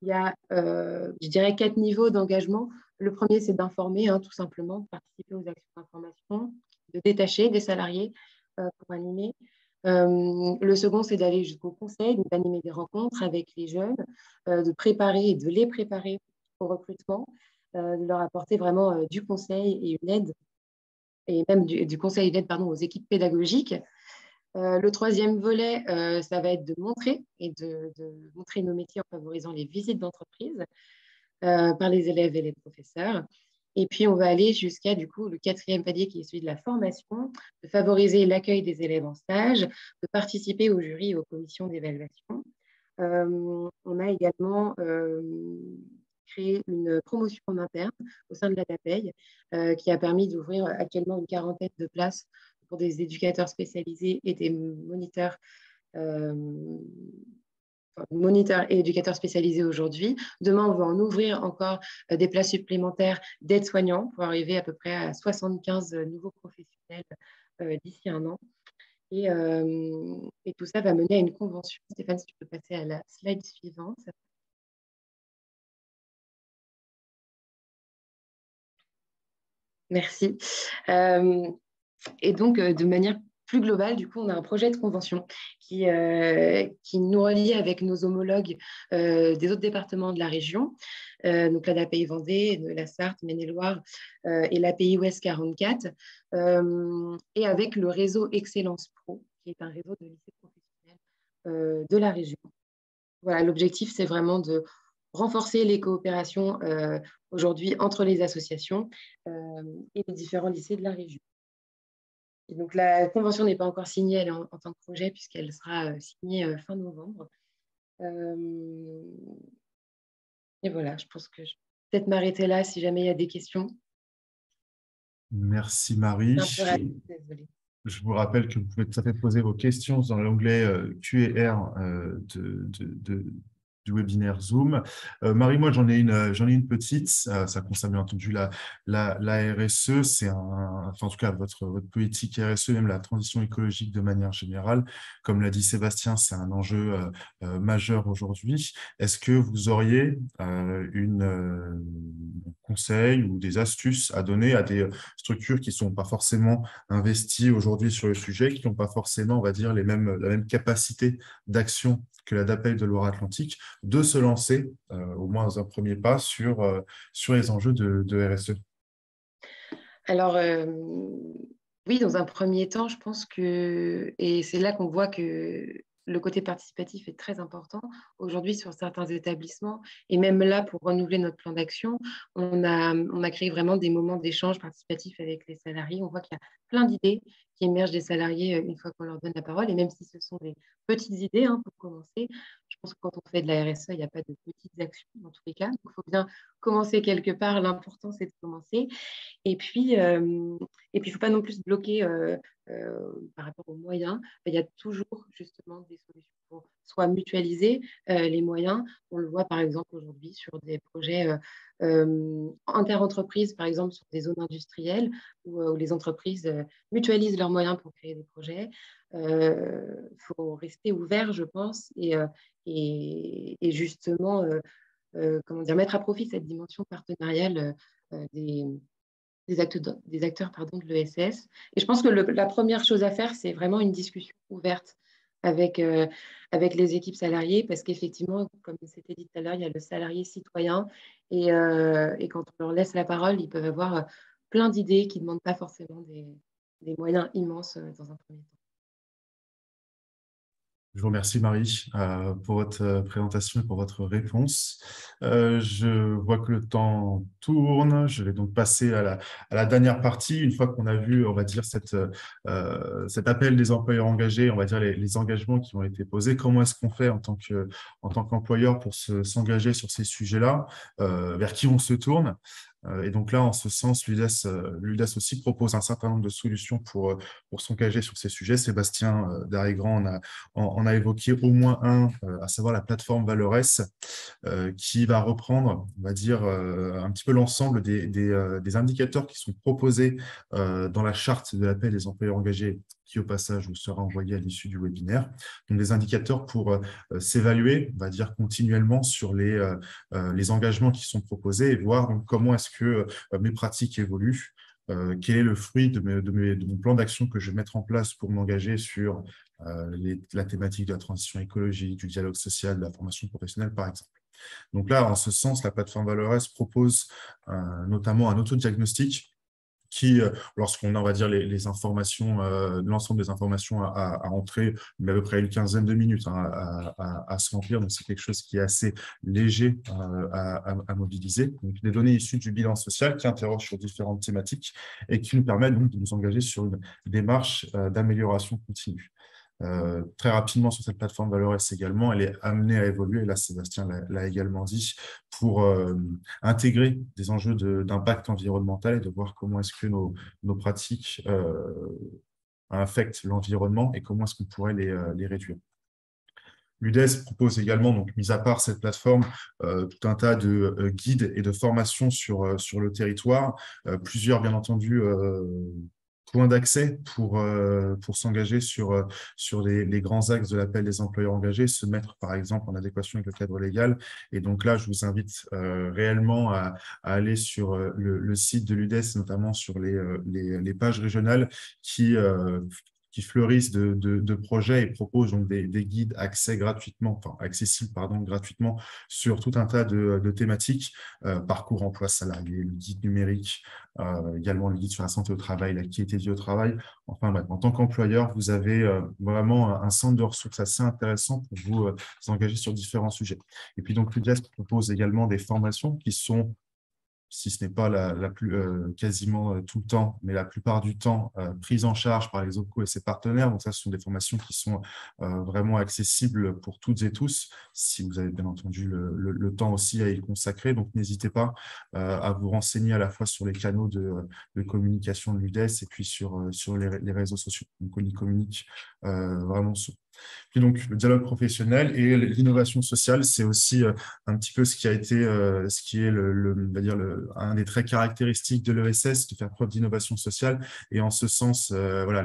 Speaker 4: Il y a, je dirais, 4 niveaux d'engagement. Le premier, c'est d'informer, tout simplement, de participer aux actions d'information, de détacher des salariés pour animer. Le second, c'est d'aller jusqu'au conseil, d'animer des rencontres avec les jeunes, de préparer et de les préparer au recrutement, de leur apporter vraiment du conseil et une aide, et même du conseil et d'aide aux équipes pédagogiques. Le troisième volet, ça va être de montrer montrer nos métiers en favorisant les visites d'entreprise par les élèves et les professeurs. Et puis, on va aller jusqu'à, du coup, le quatrième palier qui est celui de la formation, de favoriser l'accueil des élèves en stage, de participer au jury et aux commissions d'évaluation. On a également créé une promotion en interne au sein de la DAPEI qui a permis d'ouvrir actuellement une 40aine de places pour des éducateurs spécialisés et des moniteurs et éducateurs spécialisés aujourd'hui. Demain, on va en ouvrir encore des places supplémentaires d'aides-soignants pour arriver à peu près à 75 nouveaux professionnels d'ici un an. Et tout ça va mener à une convention. Stéphane, si tu peux passer à la slide suivante. Merci. Et donc, de manière plus globale, du coup, on a un projet de convention qui nous relie avec nos homologues des autres départements de la région, donc l'API Vendée, la Sarthe, Maine-et-Loire et l'API Ouest 44, et avec le réseau Excellence Pro, qui est un réseau de lycées professionnels de la région. Voilà, l'objectif, c'est vraiment de renforcer les coopérations aujourd'hui entre les associations et les différents lycées de la région. Et donc, la convention n'est pas encore signée, elle est en tant que projet, puisqu'elle sera signée fin novembre. Et voilà, je pense que je vais peut-être m'arrêter là si jamais il y a des questions.
Speaker 1: Merci Marie.
Speaker 4: Un peu rapide, désolée.
Speaker 1: Je vous rappelle que vous pouvez tout à fait poser vos questions dans l'onglet Q&R du webinaire Zoom. Marie, moi, j'en ai une petite. Ça concerne bien entendu la RSE. Enfin, en tout cas, votre politique RSE, même la transition écologique de manière générale. Comme l'a dit Sébastien, c'est un enjeu majeur aujourd'hui. Est-ce que vous auriez conseil ou des astuces à donner à des structures qui ne sont pas forcément investies aujourd'hui sur le sujet, qui n'ont pas forcément, on va dire, la même capacité d'action que la DAPEC de Loire-Atlantique, de se lancer, au moins dans un premier pas, sur les enjeux de RSE?
Speaker 4: Alors, oui, dans un premier temps, je pense que, et c'est là qu'on voit que le côté participatif est très important. Aujourd'hui, sur certains établissements, et même là, pour renouveler notre plan d'action, on a créé vraiment des moments d'échange participatif avec les salariés. On voit qu'il y a plein d'idées qui émergent des salariés une fois qu'on leur donne la parole. Et même si ce sont des petites idées, hein, pour commencer, je pense que quand on fait de la RSE, il n'y a pas de petites actions dans tous les cas. Donc, il faut bien commencer quelque part. L'important, c'est de commencer. Et puis, il faut pas non plus se bloquer par rapport aux moyens. Il y a toujours justement des solutions pour soit mutualiser les moyens. On le voit par exemple aujourd'hui sur des projets interentreprises, par exemple sur des zones industrielles où les entreprises mutualisent leurs moyens pour créer des projets. Il faut rester ouvert, je pense, et justement mettre à profit cette dimension partenariale des acteurs de l'ESS. Et je pense que la première chose à faire, c'est vraiment une discussion ouverte avec les équipes salariées, parce qu'effectivement, comme c'était dit tout à l'heure, il y a le salarié citoyen, et quand on leur laisse la parole, ils peuvent avoir plein d'idées qui ne demandent pas forcément des moyens immenses dans un premier temps.
Speaker 1: Je vous remercie, Marie, pour votre présentation et pour votre réponse. Je vois que le temps tourne. Je vais donc passer à la dernière partie. Une fois qu'on a vu, on va dire, cet appel des employeurs engagés, on va dire les engagements qui ont été posés, comment est-ce qu'on fait en tant qu'employeur pour s'engager sur ces sujets-là, vers qui on se tourne? Et donc là, en ce sens, l'UDES aussi propose un certain nombre de solutions pour s'engager sur ces sujets. Sébastien Darrigrand en a évoqué au moins un, à savoir la plateforme Valores, qui va reprendre, on va dire, un petit peu l'ensemble des indicateurs qui sont proposés dans la charte de l'appel des employeurs engagés, qui au passage vous sera envoyé à l'issue du webinaire. Donc des indicateurs pour s'évaluer, on va dire, continuellement sur les engagements qui sont proposés et voir donc, comment est-ce que mes pratiques évoluent. Quel est le fruit de mon plan d'action que je vais mettre en place pour m'engager sur la thématique de la transition écologique, du dialogue social, de la formation professionnelle, par exemple. Donc là, en ce sens, la plateforme Valores propose notamment un autodiagnostic qui, lorsqu'on a, on va dire, les informations, l'ensemble des informations à entrer, met à peu près une quinzaine de minutes à se remplir. Donc, c'est quelque chose qui est assez léger à mobiliser. Donc, des données issues du bilan social qui interrogent sur différentes thématiques et qui nous permettent donc de nous engager sur une démarche d'amélioration continue. Très rapidement sur cette plateforme Valores également, elle est amenée à évoluer, là Sébastien l'a également dit, pour intégrer des enjeux d'impact environnemental et de voir comment est-ce que nos pratiques affectent l'environnement et comment est-ce qu'on pourrait les réduire. L'UDES propose également, donc, mis à part cette plateforme, tout un tas de guides et de formations sur le territoire, plusieurs, bien entendu, points d'accès pour s'engager sur les grands axes de l'appel des employeurs engagés, se mettre, par exemple, en adéquation avec le cadre légal. Et donc là, je vous invite réellement à aller sur le site de l'UDES, notamment sur les pages régionales qui fleurissent de projets et proposent donc des guides accessibles gratuitement sur tout un tas de thématiques, parcours emploi salarié, le guide numérique, également le guide sur la santé au travail, la qualité de vie au travail. Enfin bref, en tant qu'employeur, vous avez vraiment un centre de ressources assez intéressant pour vous engager sur différents sujets. Et puis donc l'UDES propose également des formations qui sont, si ce n'est pas quasiment tout le temps, mais la plupart du temps, prise en charge par les OPCO et ses partenaires. Donc ça, ce sont des formations qui sont vraiment accessibles pour toutes et tous, si vous avez bien entendu le temps aussi à y consacrer. Donc n'hésitez pas à vous renseigner à la fois sur les canaux de communication de l'UDES et puis sur les réseaux sociaux. Donc on y communique vraiment Puis donc, le dialogue professionnel et l'innovation sociale, c'est aussi un petit peu ce qui a été, ce qui est on va dire un des traits caractéristiques de l'ESS, de faire preuve d'innovation sociale. Et en ce sens, voilà,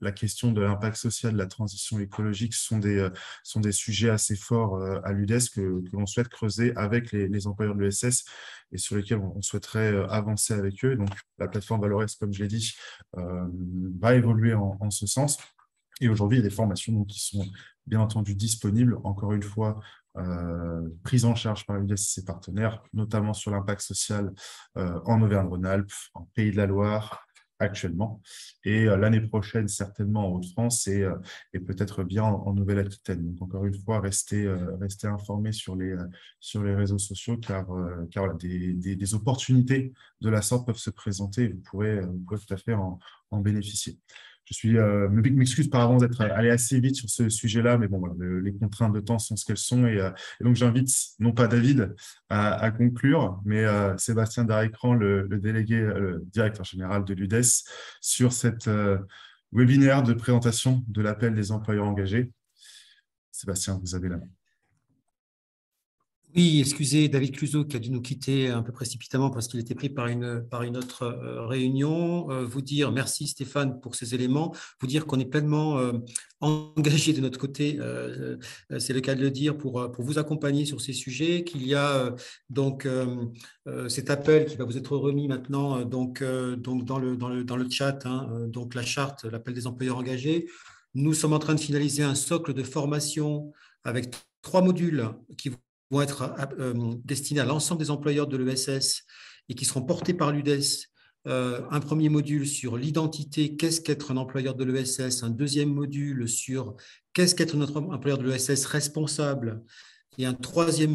Speaker 1: la question de l'impact social, de la transition écologique sont des sujets assez forts à l'UDES que l'on souhaite creuser avec les employeurs de l'ESS et sur lesquels on souhaiterait avancer avec eux. Donc, la plateforme Valores, comme je l'ai dit, va évoluer en ce sens. Et aujourd'hui, il y a des formations donc, qui sont bien entendu disponibles, encore une fois, prises en charge par l'UDES et ses partenaires, notamment sur l'impact social en Auvergne-Rhône-Alpes, en Pays de la Loire, actuellement, et l'année prochaine, certainement en Hauts-de-France et peut-être bien en Nouvelle-Aquitaine. Donc, encore une fois, restez informés sur les réseaux sociaux, car voilà, des opportunités de la sorte peuvent se présenter et vous pourrez tout à fait en bénéficier. Je m'excuse par avance d'être allé assez vite sur ce sujet-là, mais bon, voilà, les contraintes de temps sont ce qu'elles sont. Et donc, j'invite non pas David à conclure, mais Sébastien Darécran, le délégué, le directeur général de l'UDES, sur cette webinaire de présentation de l'appel des employeurs engagés. Sébastien, vous avez la main.
Speaker 3: Oui, excusez David Cluzot qui a dû nous quitter un peu précipitamment parce qu'il était pris par une autre réunion. Vous dire merci Stéphane pour ces éléments. Vous dire qu'on est pleinement engagé de notre côté, c'est le cas de le dire, pour vous accompagner sur ces sujets, qu'il y a donc cet appel qui va vous être remis maintenant donc dans le chat, hein, donc la charte, l'appel des employeurs engagés. Nous sommes en train de finaliser un socle de formation avec 3 modules qui vont être destinés à l'ensemble des employeurs de l'ESS et qui seront portés par l'UDES. Un premier module sur l'identité, qu'est-ce qu'être un employeur de l'ESS, un deuxième module sur qu'est-ce qu'être notre employeur de l'ESS responsable, et un troisième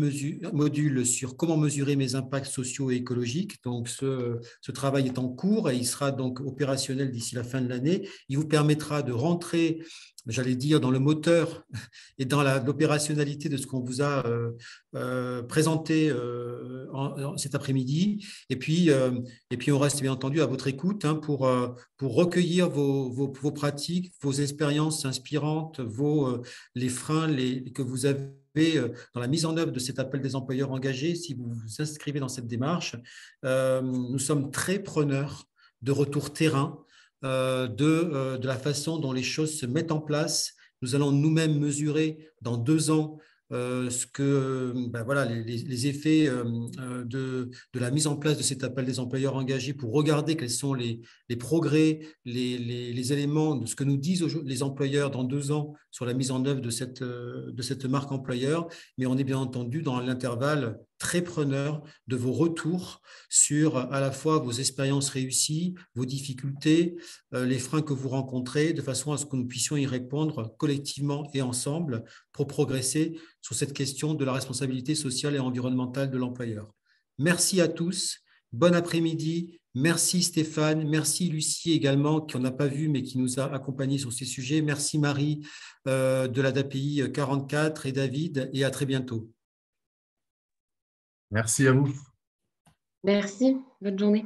Speaker 3: module sur comment mesurer mes impacts sociaux et écologiques. Donc, ce travail est en cours et il sera donc opérationnel d'ici la fin de l'année. Il vous permettra de rentrer, j'allais dire, dans le moteur et dans l'opérationnalité de ce qu'on vous a présenté cet après-midi. Et puis, on reste bien entendu à votre écoute hein, pour recueillir vos pratiques, vos expériences inspirantes, les freins que vous avez dans la mise en œuvre de cet appel des employeurs engagés. Si vous vous inscrivez dans cette démarche, nous sommes très preneurs de retour terrain, de la façon dont les choses se mettent en place. Nous allons nous-mêmes mesurer dans 2 ans voilà, les effets de la mise en place de cet appel des employeurs engagés pour regarder quels sont les progrès, les éléments de ce que nous disent les employeurs dans 2 ans sur la mise en œuvre de cette marque employeur. Mais on est bien entendu dans l'intervalle très preneur de vos retours sur à la fois vos expériences réussies, vos difficultés, les freins que vous rencontrez, de façon à ce que nous puissions y répondre collectivement et ensemble pour progresser sur cette question de la responsabilité sociale et environnementale de l'employeur. Merci à tous, bon après-midi, merci Stéphane, merci Lucie également, qu'on n'a pas vu mais qui nous a accompagnés sur ces sujets, merci Marie de la DAPI 44 et David, et à très bientôt.
Speaker 1: Merci à vous.
Speaker 4: Merci, bonne journée.